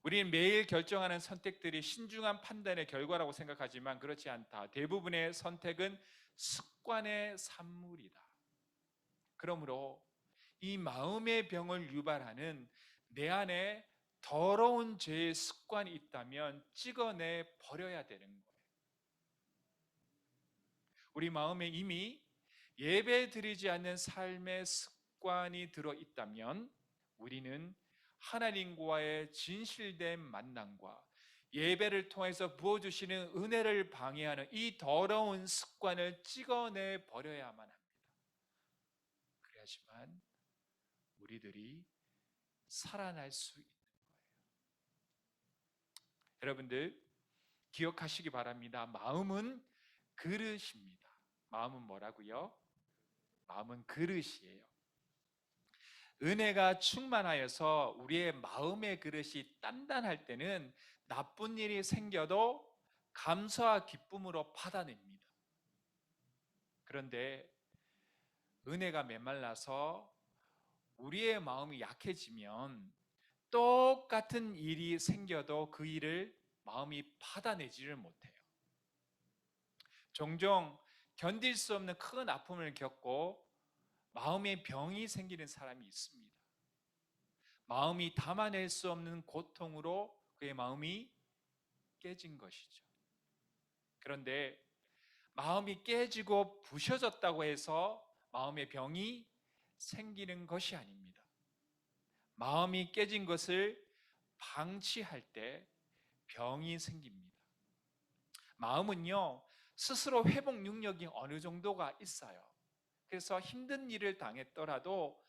우리는 매일 결정하는 선택들이 신중한 판단의 결과라고 생각하지만 그렇지 않다. 대부분의 선택은 습관의 산물이다. 그러므로 이 마음의 병을 유발하는 내 안에 더러운 죄의 습관이 있다면 찍어내 버려야 되는 거예요. 우리 마음에 이미 예배 드리지 않는 삶의 습관이 들어있다면 우리는 하나님과의 진실된 만남과 예배를 통해서 부어주시는 은혜를 방해하는 이 더러운 습관을 찍어내 버려야만 합니다. 그래야지만 우리들이 살아날 수 있는 거예요. 여러분들 기억하시기 바랍니다. 마음은 그릇입니다. 마음은 뭐라고요? 마음은 그릇이에요. 은혜가 충만하여서 우리의 마음의 그릇이 단단할 때는 나쁜 일이 생겨도 감사와 기쁨으로 받아냅니다. 그런데 은혜가 메말라서 우리의 마음이 약해지면 똑같은 일이 생겨도 그 일을 마음이 받아내지를 못해요. 종종 견딜 수 없는 큰 아픔을 겪고 마음의 병이 생기는 사람이 있습니다. 마음이 담아낼 수 없는 고통으로 그의 마음이 깨진 것이죠. 그런데 마음이 깨지고 부셔졌다고 해서 마음의 병이 생기는 것이 아닙니다. 마음이 깨진 것을 방치할 때 병이 생깁니다. 마음은요, 스스로 회복 능력이 어느 정도가 있어요. 그래서 힘든 일을 당했더라도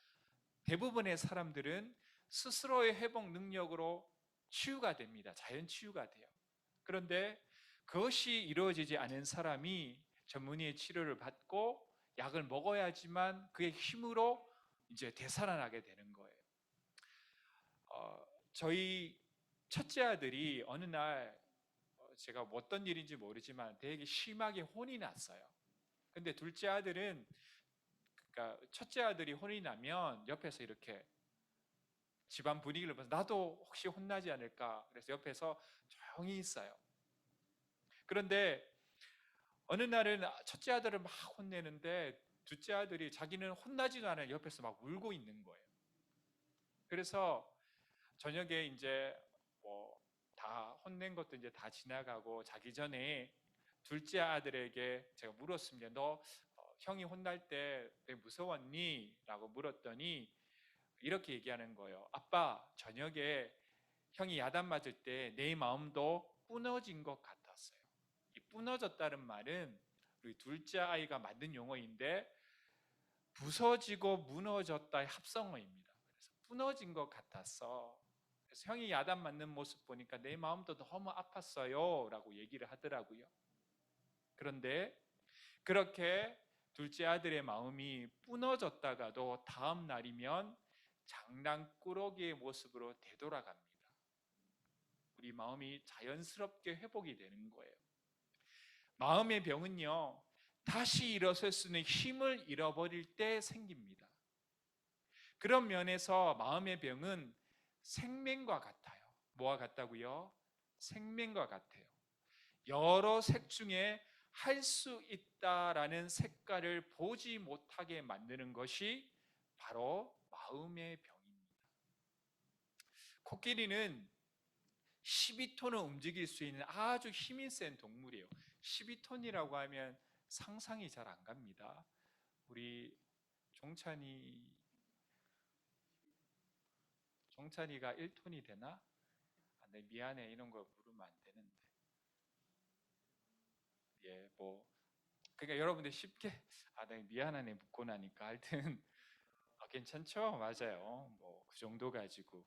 대부분의 사람들은 스스로의 회복 능력으로 치유가 됩니다. 자연 치유가 돼요. 그런데 그것이 이루어지지 않은 사람이 전문의의 치료를 받고 약을 먹어야지만 그의 힘으로 이제 되살아나게 되는 거예요. 저희 첫째 아들이 어느 날 제가 어떤 일인지 모르지만 되게 심하게 혼이 났어요. 근데 둘째 아들은, 그러니까 첫째 아들이 혼이 나면 옆에서 이렇게 집안 분위기를 봐서 나도 혹시 혼나지 않을까, 그래서 옆에서 조용히 있어요. 그런데 어느 날은 첫째 아들을 막 혼내는데 둘째 아들이 자기는 혼나지도 않아요. 옆에서 막 울고 있는 거예요. 그래서 저녁에 이제 뭐 다 혼낸 것도 이제 다 지나가고 자기 전에 둘째 아들에게 제가 물었습니다. 너 형이 혼날 때 왜 무서웠니? 라고 물었더니 이렇게 얘기하는 거예요. 아빠, 저녁에 형이 야단 맞을 때 내 마음도 부러진 것 같았어요. 이 부러졌다는 말은 우리 둘째 아이가 만든 용어인데 부서지고 무너졌다의 합성어입니다. 그래서 부러진 것 같았어. 그래서 형이 야단 맞는 모습 보니까 내 마음도 너무 아팠어요 라고 얘기를 하더라고요. 그런데 그렇게 둘째 아들의 마음이 부러졌다가도 다음 날이면 장난꾸러기의 모습으로 되돌아갑니다. 우리 마음이 자연스럽게 회복이 되는 거예요. 마음의 병은요, 다시 일어설 수 있는 힘을 잃어버릴 때 생깁니다. 그런 면에서 마음의 병은 생명과 같아요. 뭐와 같다고요? 생명과 같아요. 여러 색 중에 할 수 있다라는 색깔을 보지 못하게 만드는 것이 바로 마음의 병입니다. 코끼리는 12톤을 움직일 수 있는 아주 힘이 센 동물이에요. 12톤이라고 하면 상상이 잘 안 갑니다. 우리 종찬이가 1톤이 되나? 아, 네, 미안해, 이런 거 물으면 안 되는데. 예, 뭐 그러니까 여러분들 쉽게 네, 미안하네 묻고 나니까 하여튼 괜찮죠? 맞아요. 뭐 그 정도 가지고.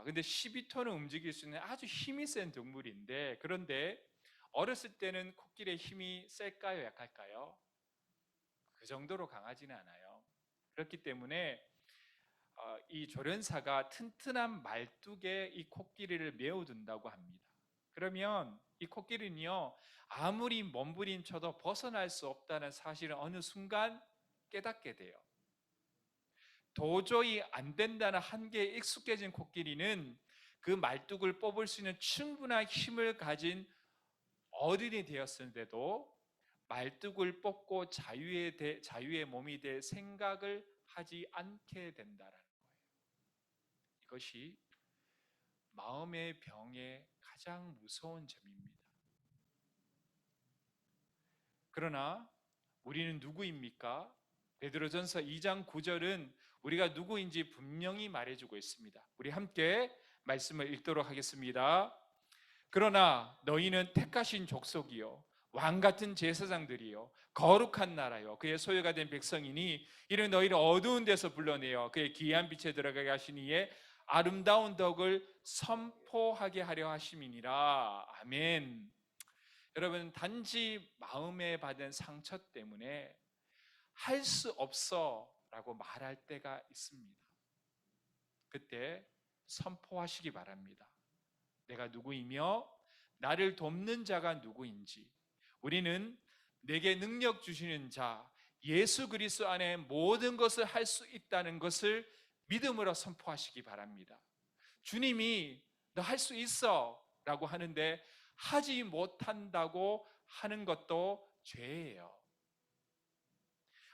근데 12톤을 움직일 수 있는 아주 힘이 센 동물인데, 그런데 어렸을 때는 코끼리의 힘이 셀까요? 약할까요? 그 정도로 강하지는 않아요. 그렇기 때문에 이 조련사가 튼튼한 말뚝에 이 코끼리를 메어둔다고 합니다. 그러면 이 코끼리는요, 아무리 몸부림쳐도 벗어날 수 없다는 사실을 어느 순간 깨닫게 돼요. 도저히 안 된다는 한계에 익숙해진 코끼리는 그 말뚝을 뽑을 수 있는 충분한 힘을 가진 어른이 되었는데도 말뚝을 뽑고 자유의 몸이 될 생각을 하지 않게 된다는 거예요. 이것이 마음의 병의 가장 무서운 점입니다. 그러나 우리는 누구입니까? 베드로전서 2장 9절은 우리가 누구인지 분명히 말해주고 있습니다. 우리 함께 말씀을 읽도록 하겠습니다. 그러나 너희는 택하신 족속이요 왕같은 제사장들이요 거룩한 나라요 그의 소유가 된 백성이니 이는 너희를 어두운 데서 불러내어 그의 귀한 빛에 들어가게 하신 이의 아름다운 덕을 선포하게 하려 하심이니라. 아멘. 여러분, 단지 마음에 받은 상처 때문에 할 수 없어 라고 말할 때가 있습니다. 그때 선포하시기 바랍니다. 내가 누구이며 나를 돕는 자가 누구인지, 우리는 내게 능력 주시는 자 예수 그리스도 안에 모든 것을 할 수 있다는 것을 믿음으로 선포하시기 바랍니다. 주님이 너 할 수 있어 라고 하는데 하지 못한다고 하는 것도 죄예요.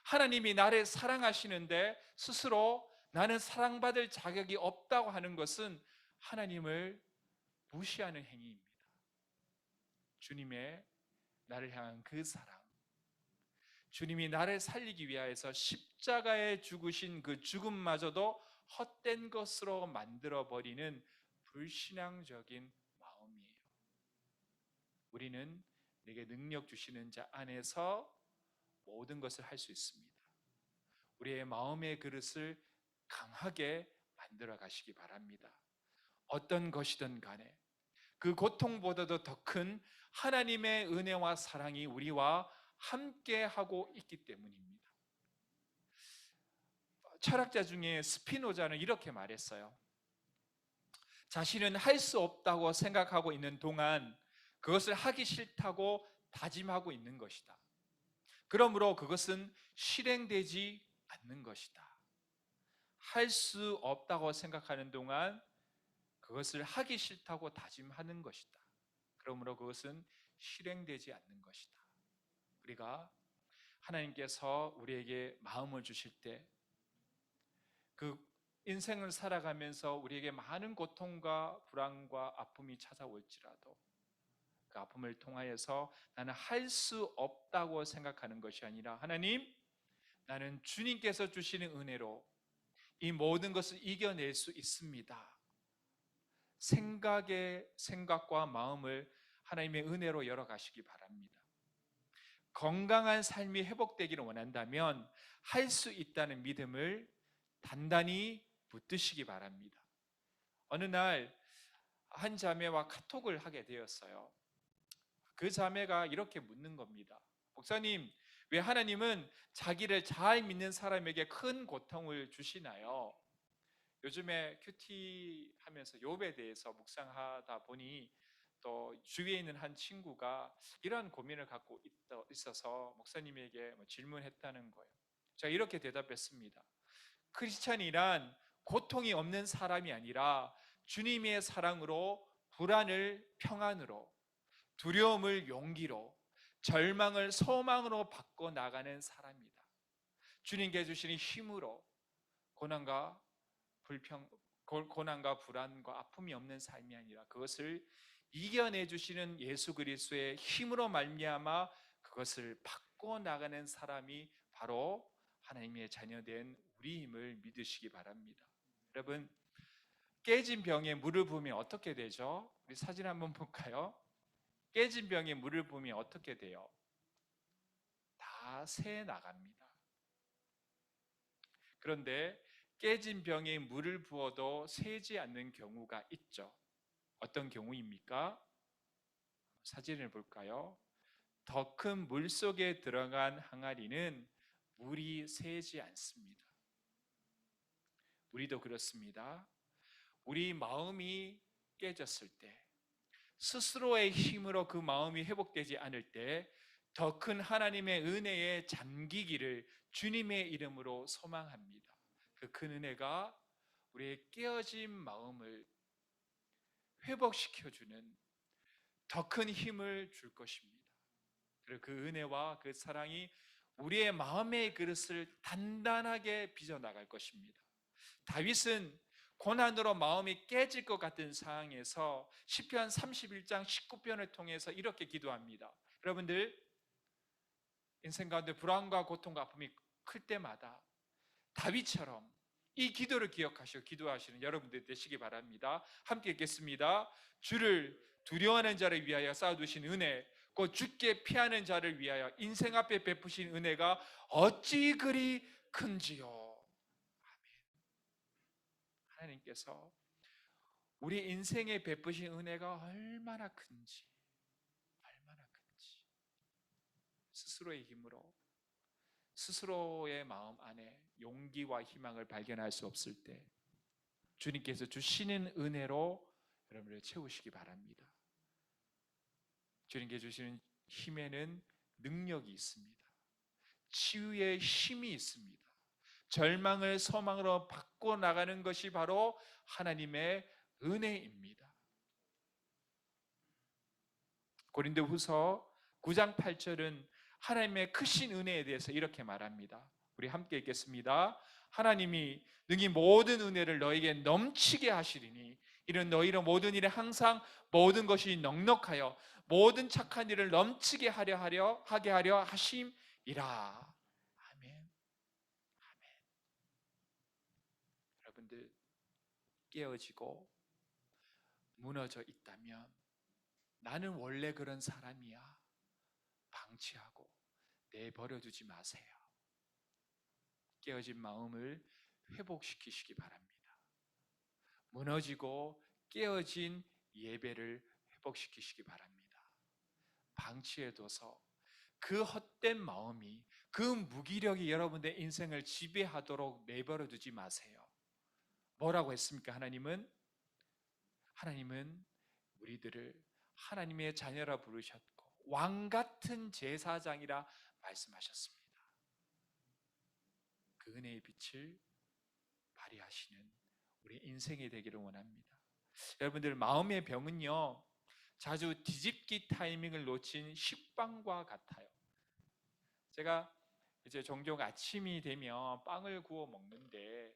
하나님이 나를 사랑하시는데 스스로 나는 사랑받을 자격이 없다고 하는 것은 하나님을 무시하는 행위입니다. 주님의 나를 향한 그 사랑, 주님이 나를 살리기 위하여서 십자가에 죽으신 그 죽음마저도 헛된 것으로 만들어버리는 불신앙적인 마음이에요. 우리는 내게 능력 주시는 자 안에서 모든 것을 할 수 있습니다. 우리의 마음의 그릇을 강하게 만들어 가시기 바랍니다. 어떤 것이든 간에 그 고통보다도 더 큰 하나님의 은혜와 사랑이 우리와 함께 하고 있기 때문입니다. 철학자 중에 스피노자는 이렇게 말했어요. 자신은 할 수 없다고 생각하고 있는 동안 그것을 하기 싫다고 다짐하고 있는 것이다. 그러므로 그것은 실행되지 않는 것이다. 할 수 없다고 생각하는 동안 그것을 하기 싫다고 다짐하는 것이다. 그러므로 그것은 실행되지 않는 것이다. 우리가 하나님께서 우리에게 마음을 주실 때 그 인생을 살아가면서 우리에게 많은 고통과 불안과 아픔이 찾아올지라도 그 아픔을 통하여서 나는 할 수 없다고 생각하는 것이 아니라 하나님, 나는 주님께서 주시는 은혜로 이 모든 것을 이겨낼 수 있습니다. 생각과 마음을 하나님의 은혜로 열어가시기 바랍니다. 건강한 삶이 회복되기를 원한다면 할 수 있다는 믿음을 단단히 붙드시기 바랍니다. 어느 날 한 자매와 카톡을 하게 되었어요. 그 자매가 이렇게 묻는 겁니다. 목사님, 왜 하나님은 자기를 잘 믿는 사람에게 큰 고통을 주시나요? 요즘에 큐티 하면서 욥에 대해서 묵상하다 보니 또 주위에 있는 한 친구가 이런 고민을 갖고 있어서 목사님에게 질문했다는 거예요. 제가 이렇게 대답했습니다. 크리스찬이란 고통이 없는 사람이 아니라 주님의 사랑으로 불안을 평안으로, 두려움을 용기로, 절망을 소망으로 바꿔 나가는 사람이다. 주님께 주시는 힘으로 고난과 불안과 아픔이 없는 삶이 아니라 그것을 이겨내 주시는 예수 그리스도의 힘으로 말미암아 그것을 바꿔 나가는 사람이 바로 하나님의 자녀된 우리임을 믿으시기 바랍니다. 여러분, 깨진 병에 물을 부으면 어떻게 되죠? 우리 사진 한번 볼까요? 깨진 병에 물을 부으면 어떻게 돼요? 다 새 나갑니다. 그런데 깨진 병에 물을 부어도 새지 않는 경우가 있죠. 어떤 경우입니까? 사진을 볼까요? 더 큰 물 속에 들어간 항아리는 물이 새지 않습니다. 우리도 그렇습니다. 우리 마음이 깨졌을 때, 스스로의 힘으로 그 마음이 회복되지 않을 때 더 큰 하나님의 은혜에 잠기기를 주님의 이름으로 소망합니다. 그 큰 은혜가 우리의 깨어진 마음을 회복시켜주는 더 큰 힘을 줄 것입니다. 그리고 그 은혜와 그 사랑이 우리의 마음의 그릇을 단단하게 빚어나갈 것입니다. 다윗은 고난으로 마음이 깨질 것 같은 상황에서 시편 31장 19편을 통해서 이렇게 기도합니다. 여러분들 인생 가운데 불안과 고통과 아픔이 클 때마다 다윗처럼 이 기도를 기억하시고 기도하시는 여러분들 되시기 바랍니다. 함께 읽겠습니다. 주를 두려워하는 자를 위하여 쌓아두신 은혜, 곧 주께 피하는 자를 위하여 인생 앞에 베푸신 은혜가 어찌 그리 큰지요. 하나님께서 우리 인생에 베푸신 은혜가 얼마나 큰지 스스로의 힘으로, 스스로의 마음 안에 용기와 희망을 발견할 수 없을 때 주님께서 주시는 은혜로 여러분을 채우시기 바랍니다. 주님께 주시는 힘에는 능력이 있습니다. 치유의 힘이 있습니다. 절망을 소망으로 바꿔 나가는 것이 바로 하나님의 은혜입니다. 고린도후서 9장 8절은 하나님의 크신 은혜에 대해서 이렇게 말합니다. 우리 함께 읽겠습니다. 하나님이 능히 모든 은혜를 너에게 넘치게 하시리니 이는 너희로 모든 일에 항상 모든 것이 넉넉하여 모든 착한 일을 넘치게 하게 하려 하심이라. 아멘. 여러분들 깨어지고 무너져 있다면 나는 원래 그런 사람이야 방치하고 내버려 두지 마세요. 깨어진 마음을 회복시키시기 바랍니다. 무너지고 깨어진 예배를 회복시키시기 바랍니다. 방치해둬서 그 헛된 마음이, 그 무기력이 여러분의 인생을 지배하도록 내버려 두지 마세요. 뭐라고 했습니까? 하나님은 우리들을 하나님의 자녀라 부르셨고 왕 같은 제사장이라 말씀하셨습니다. 그 은혜의 빛을 발휘하시는 우리 인생이 되기를 원합니다. 여러분들, 마음의 병은요, 자주 뒤집기 타이밍을 놓친 식빵과 같아요. 제가 이제 종종 아침이 되면 빵을 구워 먹는데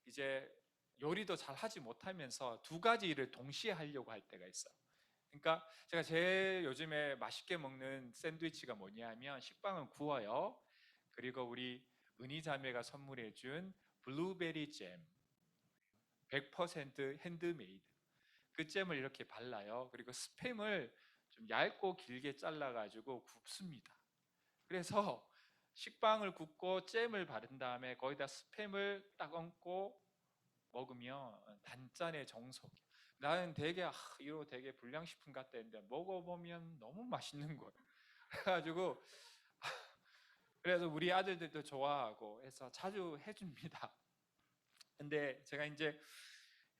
이제 요리도 잘 하지 못하면서 두 가지 일을 동시에 하려고 할 때가 있어요. 그러니까 제가 제일 요즘에 맛있게 먹는 샌드위치가 뭐냐면 식빵을 구워요. 그리고 우리 은희 자매가 선물해 준 블루베리 잼, 100% 핸드메이드, 그 잼을 이렇게 발라요. 그리고 스팸을 좀 얇고 길게 잘라가지고 굽습니다. 그래서 식빵을 굽고 잼을 바른 다음에 거기다 스팸을 딱 얹고 먹으면 단짠의 정석. 나는 되게 이거 되게 불량식품 같다 했는데 먹어보면 너무 맛있는 거예요. 그래가지고 그래서 우리 아들들도 좋아하고 해서 자주 해줍니다. 근데 제가 이제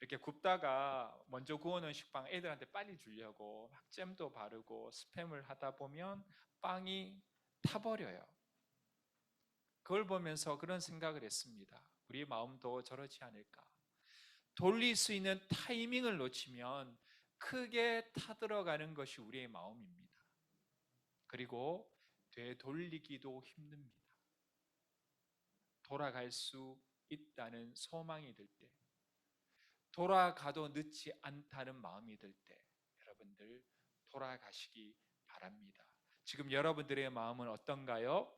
이렇게 굽다가 먼저 구워놓은 식빵 애들한테 빨리 주려고 막 잼도 바르고 스팸을 하다 보면 빵이 타버려요. 그걸 보면서 그런 생각을 했습니다. 우리의 마음도 저렇지 않을까? 돌릴 수 있는 타이밍을 놓치면 크게 타들어가는 것이 우리의 마음입니다. 그리고 되돌리기도 힘듭니다. 돌아갈 수 있다는 소망이 들 때, 돌아가도 늦지 않다는 마음이 들 때 여러분들 돌아가시기 바랍니다. 지금 여러분들의 마음은 어떤가요?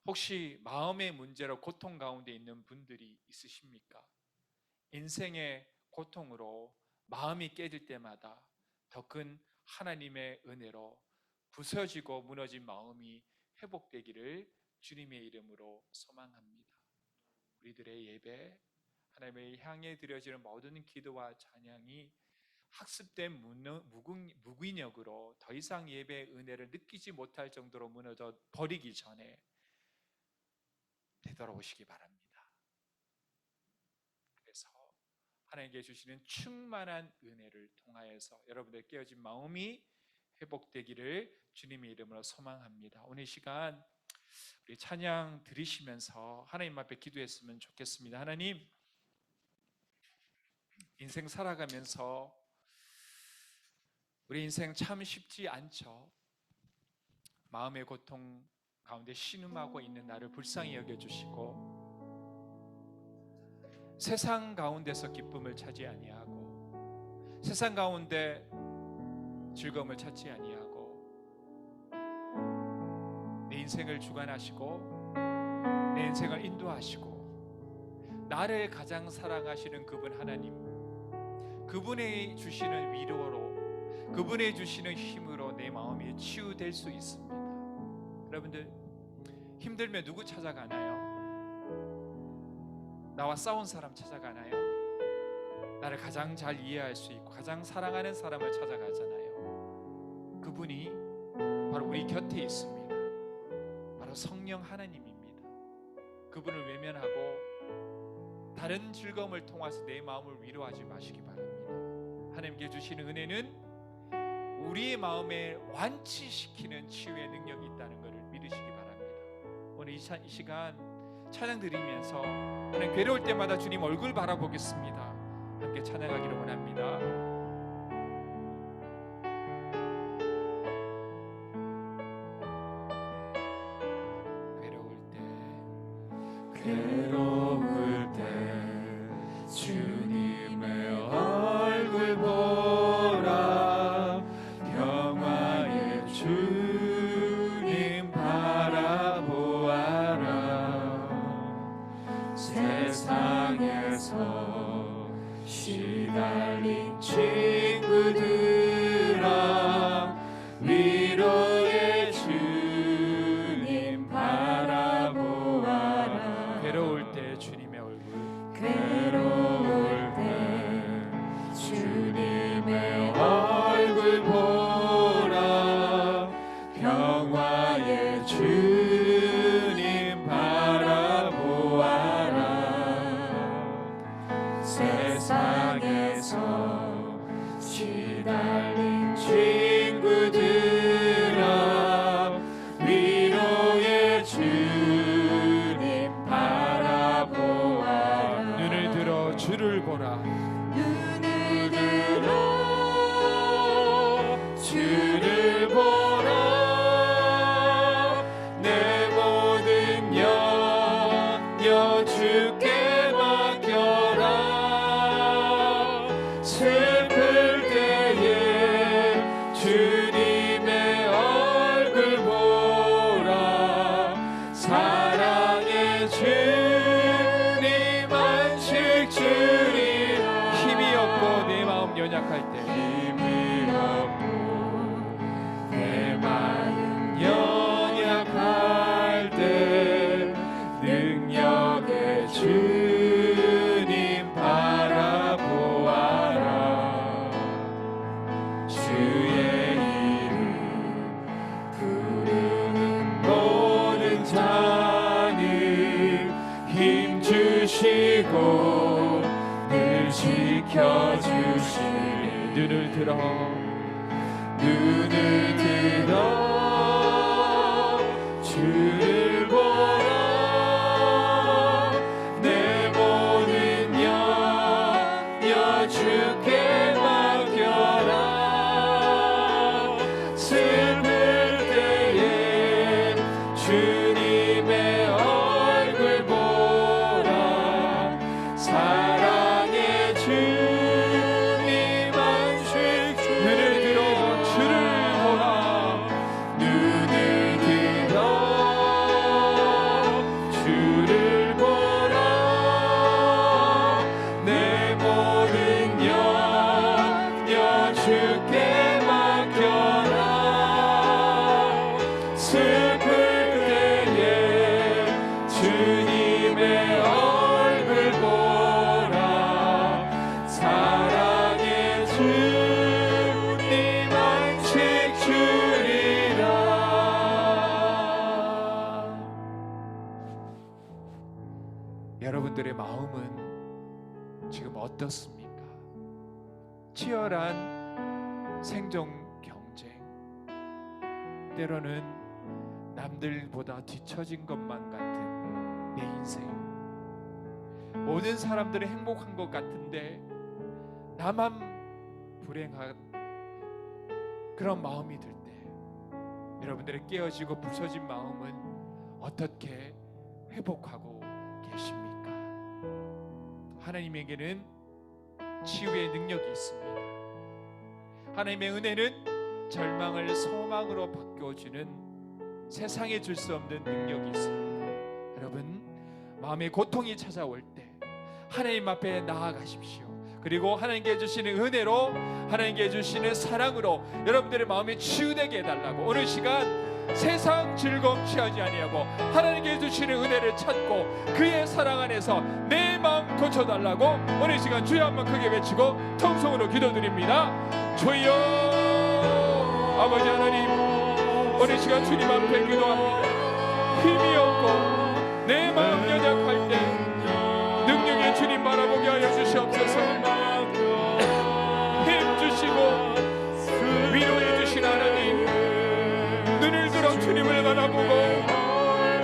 혹시 마음의 문제로 고통 가운데 있는 분들이 있으십니까? 인생의 고통으로 마음이 깨질 때마다 더 큰 하나님의 은혜로 부서지고 무너진 마음이 회복되기를 주님의 이름으로 소망합니다. 우리들의 예배, 하나님을 향해 드려지는 모든 기도와 찬양이 학습된 무기력으로 더 이상 예배의 은혜를 느끼지 못할 정도로 무너져 버리기 전에 되돌아오시기 바랍니다. 그래서 하나님께 주시는 충만한 은혜를 통하여서 여러분의 깨어진 마음이 회복되기를 주님의 이름으로 소망합니다. 오늘 시간 우리 찬양 드리시면서 하나님 앞에 기도했으면 좋겠습니다. 하나님, 인생 살아가면서 우리 인생 참 쉽지 않죠. 마음의 고통 가운데 신음하고 있는 나를 불쌍히 여겨주시고 세상 가운데서 기쁨을 찾지 아니하고 세상 가운데 즐거움을 찾지 아니하고 내 인생을 주관하시고 내 인생을 인도하시고 나를 가장 사랑하시는 그분 하나님, 그분이 주시는 위로로, 그분이 주시는 힘으로 내 마음이 치유될 수 있습니다. 여러분들, 힘들면 누구 찾아가나요? 나와 싸운 사람 찾아가나요? 나를 가장 잘 이해할 수 있고 가장 사랑하는 사람을 찾아가잖아요. 그분이 바로 우리 곁에 있습니다. 바로 성령 하나님입니다. 그분을 외면하고 다른 즐거움을 통해서 내 마음을 위로하지 마시기 바랍니다. 하나님께 주시는 은혜는 우리의 마음을 완치시키는 치유의 능력이 있다는 것을 믿으시기 바랍니다. 오늘 이 시간 찬양 드리면서 하나님, 괴로울 때마다 주님 얼굴 바라보겠습니다. 함께 찬양하기를 원합니다. 괴로울 때 주님의 얼굴 보라, 평화의 주님 바라보아라. 세상에서 시달린 친구들아, 위로의 주님 바라보아라. 괴로울 때 주님의 얼굴, 괴로울 때 주님의 세상에서 시달린 친구들아 위로의 주님 바라보아라. 눈을 들어 주를 보라. 눈을 들어 주를 보라. 내 모든 염려 주께 맡겨라. 슬플 때에 주님의 얼굴 보라. 사랑의 주님 안식 주리라. 힘이 없고 내 마음 연약할 때 힘이 없고 내 마음 연약할 때 능력의 주님 바라보아라. 주의 이름 부르는 모든 자는 힘 주시고 늘 지켜주시리. 눈을 들어 눈을 들어 주를 보라. 내 모든 염려 주께 맡겨라. 슬플 때에 주님의 얼굴 보라. 사랑의 주님 안식 눈을 들어 주를 보라. 눈을 들어 주를 보라. 내 모든 염려 주께 맡겨라. 슬플 때에 주님의 얼굴 보라. 사랑의 주님 안식 주리라. 여러분들의 마음은 지금 어떻습니까? 치열한 생존 경쟁, 때로는 남들보다 뒤처진 것만 같은 내 인생, 모든 사람들이 행복한 것 같은데 나만 불행한 그런 마음이 들 때, 여러분들의 깨어지고 부서진 마음은 어떻게 회복하고 계십니까? 하나님에게는 치유의 능력이 있습니다. 하나님의 은혜는 절망을 소망으로 바꿔주는 세상에 줄 수 없는 능력이 있습니다. 여러분, 마음의 고통이 찾아올 때 하나님 앞에 나아가십시오. 그리고 하나님께 주시는 은혜로, 하나님께 주시는 사랑으로 여러분들의 마음이 치유되게 해달라고, 오늘 시간 세상 즐거움 취하지 아니하고 하나님께 주시는 은혜를 찾고 그의 사랑 안에서 내 마음 고쳐달라고 오늘 시간 주여 한번 크게 외치고 통성으로 기도드립니다. 주여, 아버지 하나님, 오늘 시간 주님 앞에 기도합니다. 힘이 없고 내 마음 연약할 때 능력의 주님 바라보게 하여 주시옵소서. 힘 주시고 위로해 주신 하나님, 눈을 들어 주님을 바라보고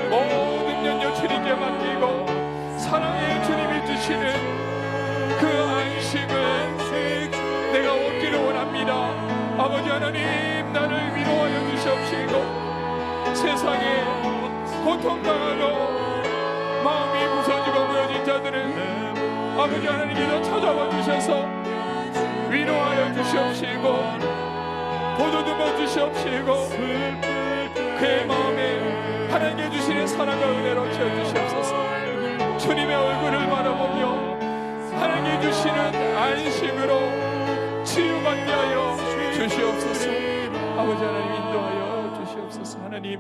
모든 연료 주님께 맡기고 사랑의 주님이 주시는 그 안식을 내가 얻기를 원합니다. 아버지 하나님, 나를 위로하여 주시옵시고 세상에 고통당하고 마음이 부서지고 무너진 자들은 아버지 하나님께서 찾아와 주셔서 위로하여 주시옵시고 보듬어 주시옵시고 그의 마음에 하나님께 주시는 사랑과 은혜로 채워주시옵소서. 주님의 얼굴을 바라보며 하나님께 주시는 안식으로 치유받게 하여 주시옵소서. 아버지 하나님, 인도하여 주시옵소서. 하나님,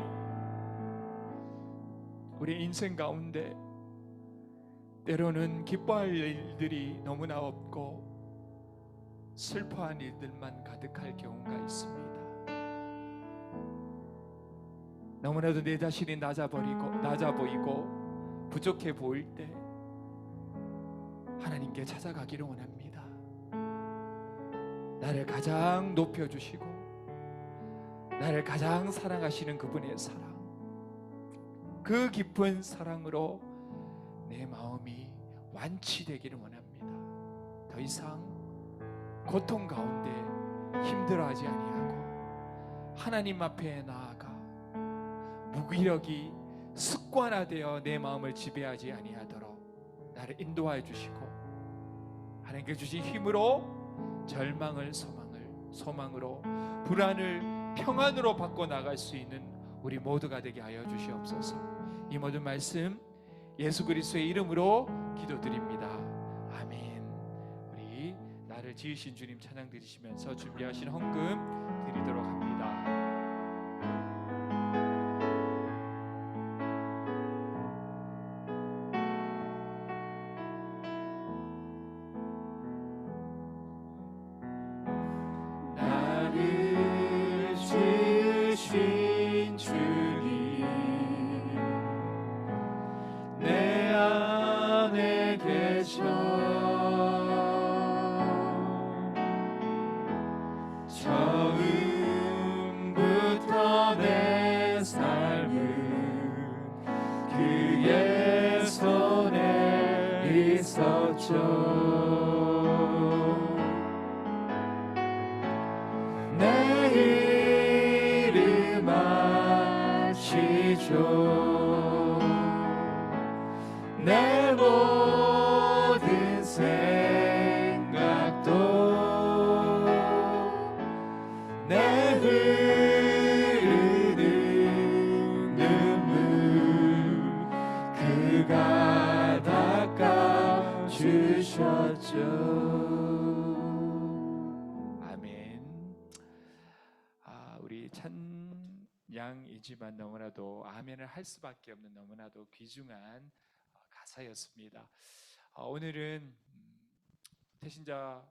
우리 인생 가운데 때로는 기뻐할 일들이 너무나 없고 슬퍼한 일들만 가득할 경우가 있습니다. 너무나도 내 자신이 낮아 보이고 부족해 보일 때 하나님께 찾아가기를 원합니다. 나를 가장 높여주시고 나를 가장 사랑하시는 그분의 사랑, 그 깊은 사랑으로 내 마음이 완치되기를 원합니다. 더 이상 고통 가운데 힘들어하지 아니하고 하나님 앞에 나아가 무기력이 습관화되어 내 마음을 지배하지 아니하도록 나를 인도하여 주시고 하나님께 주신 힘으로 절망을 소망으로 불안을 평안으로 바꿔 나갈 수 있는 우리 모두가 되게 하여 주시옵소서. 이 모든 말씀 예수 그리스도의 이름으로 기도드립니다. 아멘. 우리 나를 지으신 주님 찬양 드리시면서 준비하신 헌금 드리도록 합니다. 나를 지으신 주님 내 안에 계셔 처음부터 내 삶은 그의 손에 있었죠. 내 이름 아시죠. 내 모든 생각도 내 흐르는 눈물 그가 닦아주셨죠. 우리 찬양이지만 너무나도 아멘을 할 수밖에 없는 너무나도 귀중한 가사였습니다. 오늘은 태신자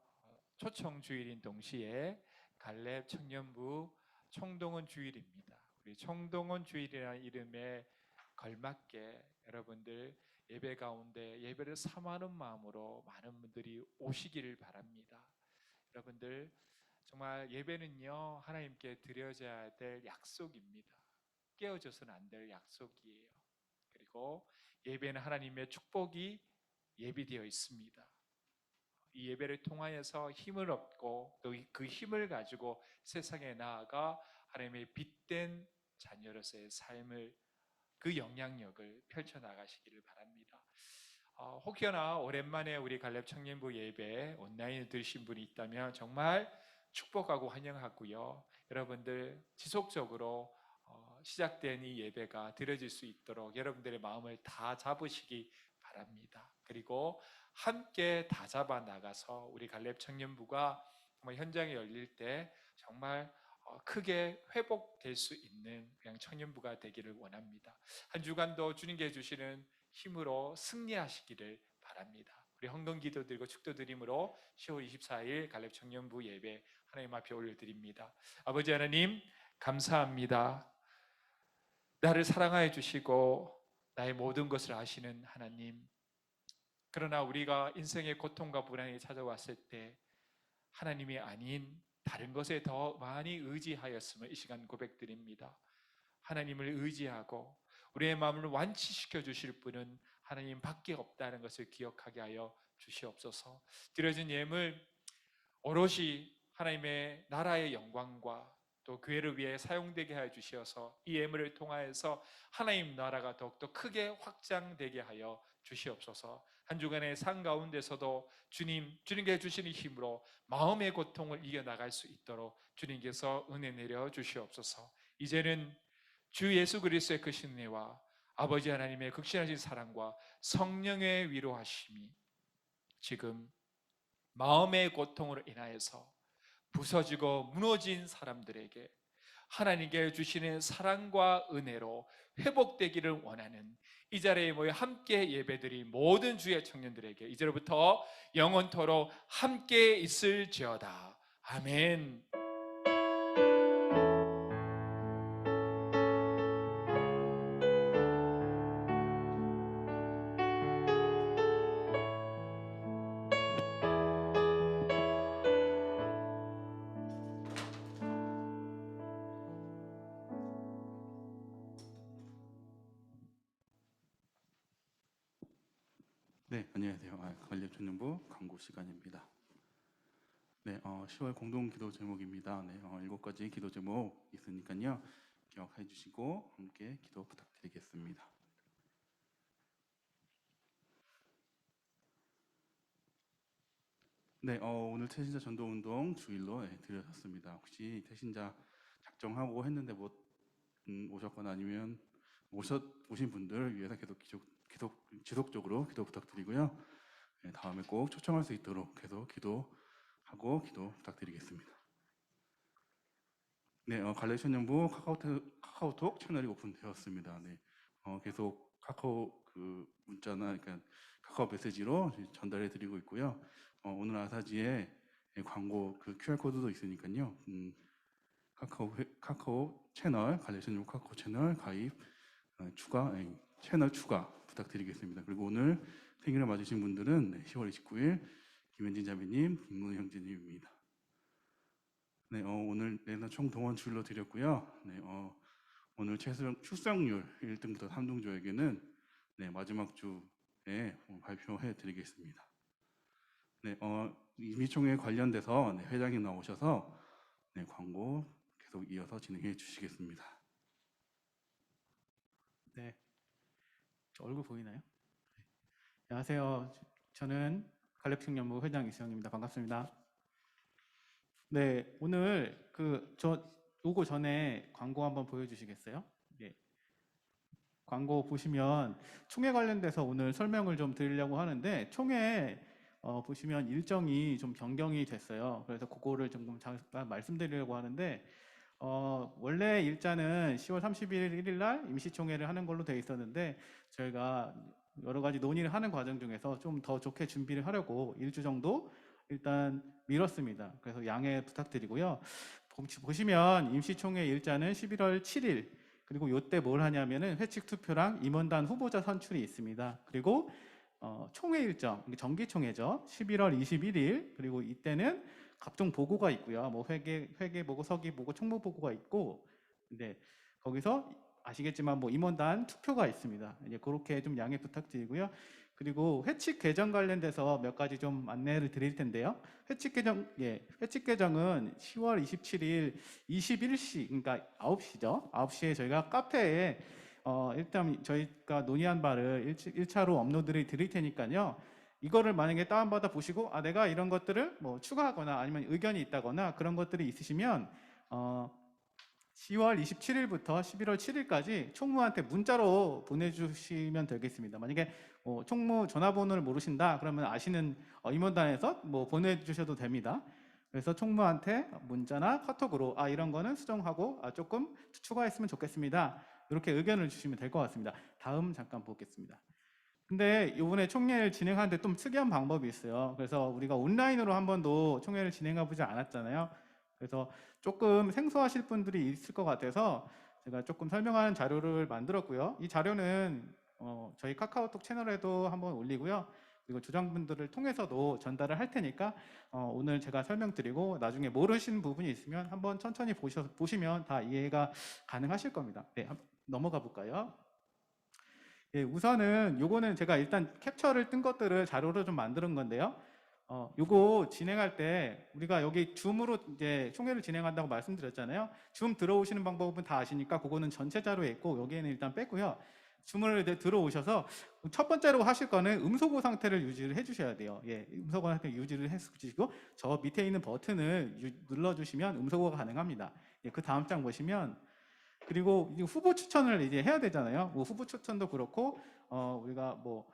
초청 주일인 동시에 갈렙 청년부 총동원 주일입니다. 우리 총동원 주일이라는 이름에 걸맞게 여러분들 예배 가운데 예배를 사모하는 마음으로 많은 분들이 오시기를 바랍니다. 여러분들 정말 예배는요 하나님께 드려져야 될 약속입니다. 깨어져서는 안 될 약속이에요. 그리고 예배는 하나님의 축복이 예비되어 있습니다. 이 예배를 통하여서 힘을 얻고 또 그 힘을 가지고 세상에 나아가 하나님의 빛된 자녀로서의 삶을 그 영향력을 펼쳐나가시기를 바랍니다. 혹여나 오랜만에 우리 갈렙 청년부 예배 온라인에 들으신 분이 있다면 정말 축복하고 환영하고요. 여러분들 지속적으로 시작된 이 예배가 드려질 수 있도록 여러분들의 마음을 다 잡으시기 바랍니다. 그리고 함께 다 잡아 나가서 우리 갈렙 청년부가 정말 현장에 열릴 때 정말 크게 회복될 수 있는 그냥 청년부가 되기를 원합니다. 한 주간도 주님께 주시는 힘으로 승리하시기를 바랍니다. 우리 헌금 기도 드리고 축도 드림으로 10월 24일 갈렙 청년부 예배 하나님 앞에 올려드립니다. 아버지 하나님 감사합니다. 나를 사랑하여 주시고 나의 모든 것을 아시는 하나님, 그러나 우리가 인생의 고통과 불안이 찾아왔을 때 하나님이 아닌 다른 것에 더 많이 의지하였음을 이 시간 고백드립니다. 하나님을 의지하고 우리의 마음을 완치시켜 주실 분은 하나님 밖에 없다는 것을 기억하게 하여 주시옵소서. 드려진 예물 오롯이 하나님의 나라의 영광과 또 교회를 위해 사용되게 하여 주시어서 이 예물을 통하여서 하나님 나라가 더욱더 크게 확장되게 하여 주시옵소서. 한 주간의 삶 가운데서도 주님께 주시는 힘으로 마음의 고통을 이겨나갈 수 있도록 주님께서 은혜 내려 주시옵소서. 이제는 주 예수 그리스도의 그 신뢰와 아버지 하나님의 극신하신 사랑과 성령의 위로하심이 지금 마음의 고통으로 인하여서 부서지고 무너진 사람들에게 하나님께 주시는 사랑과 은혜로 회복되기를 원하는 이 자리에 모여 함께 예배드린 모든 주의 청년들에게 이제로부터 영원토록 함께 있을지어다. 아멘. 네, 안녕하세요. 관리천년부 광고 시간입니다. 네, 10월 공동 기도 제목입니다. 네, 7가지 기도 제목 있으니까요. 기억해 주시고 함께 기도 부탁드리겠습니다. 네, 오늘 태신자 전도 운동 주일로 드려졌습니다. 혹시 태신자 작정하고 했는데 못 오셨거나 아니면 오신 분들 위해서 계속 지속적으로 기도 부탁드리고요. 네, 다음에 꼭 초청할 수 있도록 계속 기도하고 기도 부탁드리겠습니다. 네, 관례천년부 카카오톡 채널이 오픈되었습니다. 네, 계속 카카오 문자나 그러니까 카카오 메시지로 전달해 드리고 있고요. 오늘 아사지에 광고 QR 코드도 있으니까요. 카카오 채널 관례천년부 카카오 채널 가입 채널 추가 부탁드리겠습니다. 그리고 오늘 생일을 맞으신 분들은 10월 29일 김현진 자매님, 김문우 형제님입니다. 네, 오늘 총 동원 주일로 드렸고요. 네, 오늘 출석률 1등부터 3등조에게는 마지막 주에 발표해 드리겠습니다. 네, 임시총회 관련돼서 회장님 나오셔서 광고 계속 이어서 진행해 주시겠습니다. 네, 저 얼굴 보이나요? 네. 안녕하세요. 저는 관례천년부 회장 이수영입니다. 반갑습니다. 네, 오늘 요거 전에 광고 한번 보여주시겠어요? 예. 광고 보시면 총회 관련돼서 오늘 설명을 좀 드리려고 하는데 총회 보시면 일정이 좀 변경이 됐어요. 그래서 그거를 좀 잠깐 말씀드리려고 하는데 원래 일자는 10월 31일 날 임시총회를 하는 걸로 되어 있었는데 저희가 여러 가지 논의를 하는 과정 중에서 좀 더 좋게 준비를 하려고 일주 정도 일단 미뤘습니다. 그래서 양해 부탁드리고요. 보시면 임시총회 일자는 11월 7일 그리고 이때 뭘 하냐면은 회칙 투표랑 임원단 후보자 선출이 있습니다. 그리고 총회 일정, 정기총회죠. 11월 21일 그리고 이때는 각종 보고가 있고요. 뭐 회계 보고, 서기 보고, 총무 보고가 있고, 근데 거기서 아시겠지만 뭐 임원단 투표가 있습니다. 이제 그렇게 좀 양해 부탁드리고요. 그리고 회칙 개정 관련돼서 몇 가지 좀 안내를 드릴 텐데요. 회칙 개정은 10월 27일 21시, 그러니까 9시죠. 9시에 저희가 카페에 일단 저희가 논의한 바를 1차로 업로드를 드릴 테니까요. 이거를 만약에 다운받아 보시고 내가 이런 것들을 뭐 추가하거나 아니면 의견이 있다거나 그런 것들이 있으시면 10월 27일부터 11월 7일까지 총무한테 문자로 보내주시면 되겠습니다. 만약에 총무 전화번호를 모르신다 그러면 아시는 임원단에서 뭐 보내주셔도 됩니다. 그래서 총무한테 문자나 카톡으로 이런 거는 수정하고 조금 추가했으면 좋겠습니다. 이렇게 의견을 주시면 될 것 같습니다. 다음 잠깐 보겠습니다. 근데 이번에 총회를 진행하는데 좀 특이한 방법이 있어요. 그래서 우리가 온라인으로 한 번도 총회를 진행해 보지 않았잖아요. 그래서 조금 생소하실 분들이 있을 것 같아서 제가 조금 설명하는 자료를 만들었고요. 이 자료는 저희 카카오톡 채널에도 한번 올리고요. 그리고 조장분들을 통해서도 전달을 할 테니까 오늘 제가 설명드리고 나중에 모르시는 부분이 있으면 한번 천천히 보시면 다 이해가 가능하실 겁니다. 네, 한번 넘어가 볼까요? 예, 우선은 요거는 제가 일단 캡처를 뜬 것들을 자료로 좀 만드는 건데요. 요거 진행할 때 우리가 여기 줌으로 이제 총회를 진행한다고 말씀드렸잖아요. 줌 들어오시는 방법은 다 아시니까 그거는 전체 자료에 있고 여기에는 일단 뺐고요. 줌을 이제 들어오셔서 첫 번째로 하실 거는 음소거 상태를 유지를 해주셔야 돼요. 예, 음소거 상태 유지를 해주시고 저 밑에 있는 버튼을 눌러주시면 음소거가 가능합니다. 예, 그 다음 장 보시면 그리고 후보 추천을 이제 해야 되잖아요. 뭐 후보 추천도 그렇고 우리가 뭐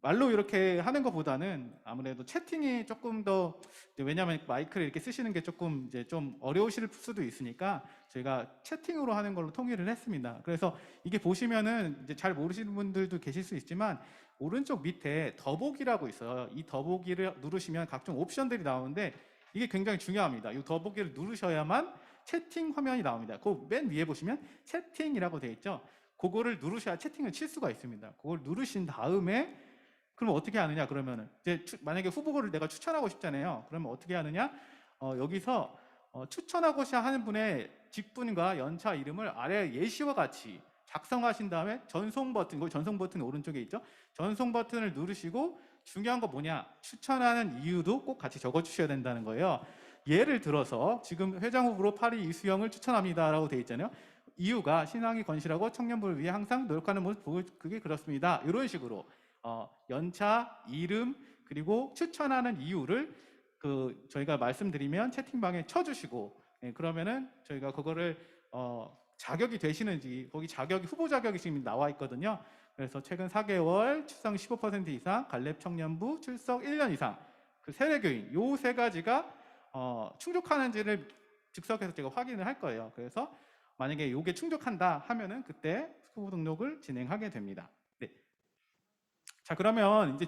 말로 이렇게 하는 것보다는 아무래도 채팅이 조금 더 왜냐하면 마이크를 이렇게 쓰시는 게 조금 이제 좀 어려우실 수도 있으니까 저희가 채팅으로 하는 걸로 통일을 했습니다. 그래서 이게 보시면은 이제 잘 모르시는 분들도 계실 수 있지만 오른쪽 밑에 더보기라고 있어요. 이 더보기를 누르시면 각종 옵션들이 나오는데 이게 굉장히 중요합니다. 이 더보기를 누르셔야만 채팅 화면이 나옵니다. 그 맨 위에 보시면 채팅이라고 되어 있죠. 그거를 누르셔야 채팅을 칠 수가 있습니다. 그걸 누르신 다음에 그럼 어떻게 하느냐 그러면은 이제 만약에 후보를 내가 추천하고 싶잖아요. 그러면 어떻게 하느냐? 여기서 추천하고자 하는 분의 직분과 연차 이름을 아래 예시와 같이 작성하신 다음에 전송 버튼, 거기 전송 버튼 오른쪽에 있죠? 전송 버튼을 누르시고 중요한 거 뭐냐? 추천하는 이유도 꼭 같이 적어 주셔야 된다는 거예요. 예를 들어서 지금 회장 후보로 파리 이수영을 추천합니다라고 돼 있잖아요. 이유가 신앙이 건실하고 청년부를 위해 항상 노력하는 모습 보고 그게 그렇습니다. 이런 식으로 연차, 이름 그리고 추천하는 이유를 저희가 말씀드리면 채팅방에 쳐주시고 그러면은 저희가 그거를 자격이 되시는지 거기 자격이 후보 자격이 지금 나와 있거든요. 그래서 최근 4개월 출석 15% 이상 갈렙 청년부 출석 1년 이상 그 세례교인 요 세 가지가 충족하는지를 즉석에서 제가 확인을 할 거예요. 그래서 만약에 요게 충족한다 하면은 그때 후보 등록을 진행하게 됩니다. 네. 자, 그러면 이제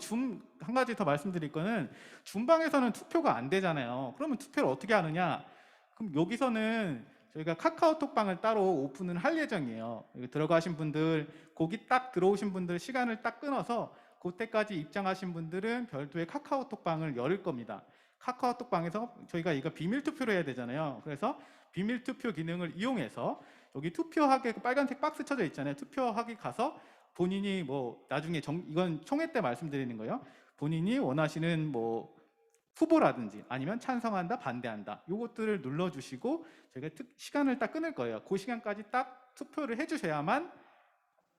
한 가지 더 말씀드릴 거는 줌방에서는 투표가 안 되잖아요. 그러면 투표를 어떻게 하느냐? 그럼 여기서는 저희가 카카오톡방을 따로 오픈을 할 예정이에요. 여기 들어가신 분들, 거기 딱 들어오신 분들 시간을 딱 끊어서 그때까지 입장하신 분들은 별도의 카카오톡방을 열을 겁니다. 카카오톡방에서 저희가 이거 비밀 투표를 해야 되잖아요. 그래서 비밀 투표 기능을 이용해서 여기 투표하기 빨간색 박스 쳐져 있잖아요. 투표하기 가서 본인이 뭐 나중에 이건 총회 때 말씀드리는 거예요. 본인이 원하시는 뭐 후보라든지 아니면 찬성한다, 반대한다 요것들을 눌러주시고 저희가 시간을 딱 끊을 거예요. 그 시간까지 딱 투표를 해주셔야만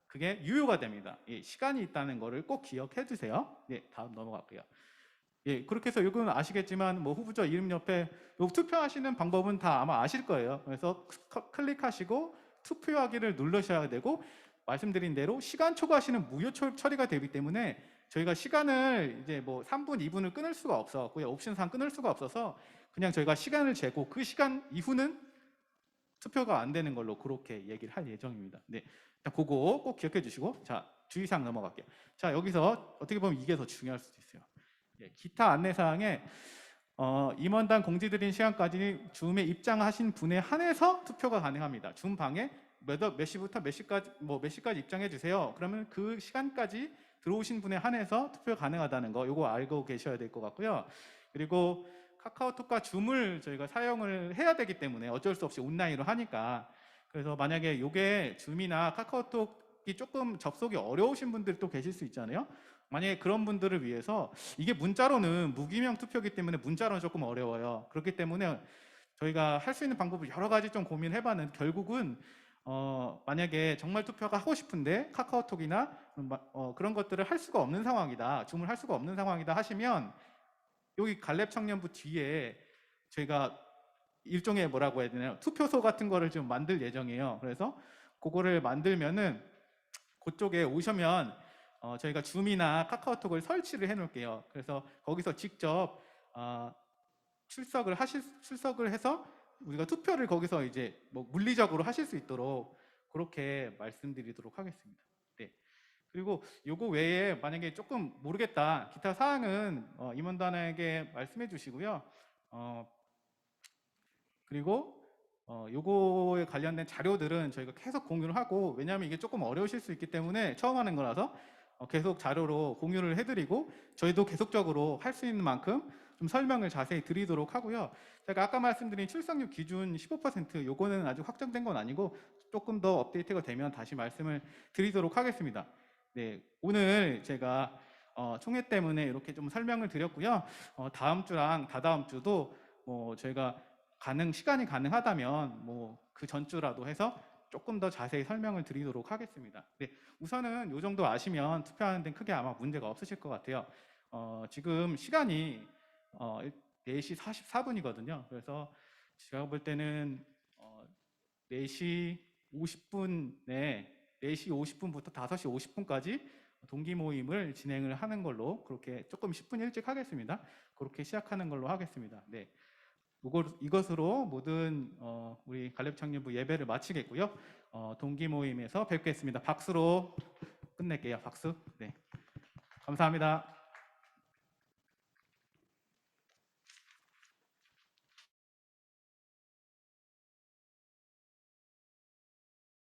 그게 유효가 됩니다. 예, 시간이 있다는 거를 꼭 기억해 주세요. 예, 다음 넘어갈게요. 예, 그렇게 해서 이건 아시겠지만 뭐 후보자 이름 옆에 요 투표하시는 방법은 다 아마 아실 거예요. 그래서 클릭하시고 투표하기를 누르셔야 되고 말씀드린 대로 시간 초과하시는 무효 처리가 되기 때문에 저희가 시간을 이제 뭐 3분, 2분을 끊을 수가 없었고요. 옵션상 끊을 수가 없어서 그냥 저희가 시간을 재고 그 시간 이후는 투표가 안 되는 걸로 그렇게 얘기를 할 예정입니다. 네, 그거 꼭 기억해 주시고 자 주의사항 넘어갈게요. 자 여기서 어떻게 보면 이게 더 중요할 수도 있어요. 예, 기타 안내사항에 임원단 공지드린 시간까지 줌에 입장하신 분에 한해서 투표가 가능합니다. 줌 방에 몇 시부터 몇 시까지 몇 시까지 입장해 주세요. 그러면 그 시간까지 들어오신 분에 한해서 투표 가능하다는 거 요거 알고 계셔야 될 것 같고요. 그리고 카카오톡과 줌을 저희가 사용을 해야 되기 때문에 어쩔 수 없이 온라인으로 하니까 그래서 만약에 요게 줌이나 카카오톡이 조금 접속이 어려우신 분들도 계실 수 있잖아요. 만약에 그런 분들을 위해서 이게 문자로는 무기명 투표이기 때문에 문자로는 조금 어려워요. 그렇기 때문에 저희가 할 수 있는 방법을 여러 가지 좀 고민해봤는데 결국은 만약에 정말 투표가 하고 싶은데 카카오톡이나 그런 것들을 할 수가 없는 상황이다, 줌을 할 수가 없는 상황이다 하시면 여기 갈렙 청년부 뒤에 저희가 일종의 뭐라고 해야 되나요? 투표소 같은 거를 좀 만들 예정이에요. 그래서 그거를 만들면은 그쪽에 오시면 저희가 줌이나 카카오톡을 설치를 해 놓을게요. 그래서 거기서 직접 출석을 해서 우리가 투표를 거기서 이제 뭐 물리적으로 하실 수 있도록 그렇게 말씀드리도록 하겠습니다. 네. 그리고 요거 외에 만약에 조금 모르겠다 기타 사항은 임원단에게 말씀해 주시고요. 그리고 요거에 관련된 자료들은 저희가 계속 공유를 하고 왜냐하면 이게 조금 어려우실 수 있기 때문에 처음 하는 거라서 계속 자료로 공유를 해드리고 저희도 계속적으로 할 수 있는 만큼 좀 설명을 자세히 드리도록 하고요. 제가 아까 말씀드린 출석률 기준 15% 요거는 아직 확정된 건 아니고 조금 더 업데이트가 되면 다시 말씀을 드리도록 하겠습니다. 네, 오늘 제가 총회 때문에 이렇게 좀 설명을 드렸고요. 다음 주랑 다다음 주도 저희가 시간이 가능하다면 그 전주라도 해서 조금 더 자세히 설명을 드리도록 하겠습니다. 네, 우선은 이 정도 아시면 투표하는 데는 크게 아마 문제가 없으실 것 같아요. 지금 시간이 4시 44분이거든요. 그래서 제가 볼 때는 4시 50분에 4시 50분부터 5시 50분까지 동기 모임을 진행을 하는 걸로 그렇게 조금 10분 일찍 하겠습니다. 그렇게 시작하는 걸로 하겠습니다. 네. 이것으로 모든 우리 갈렙 청년부 예배를 마치겠고요. 동기 모임에서 뵙겠습니다. 박수로 끝낼게요. 박수. 네. 감사합니다.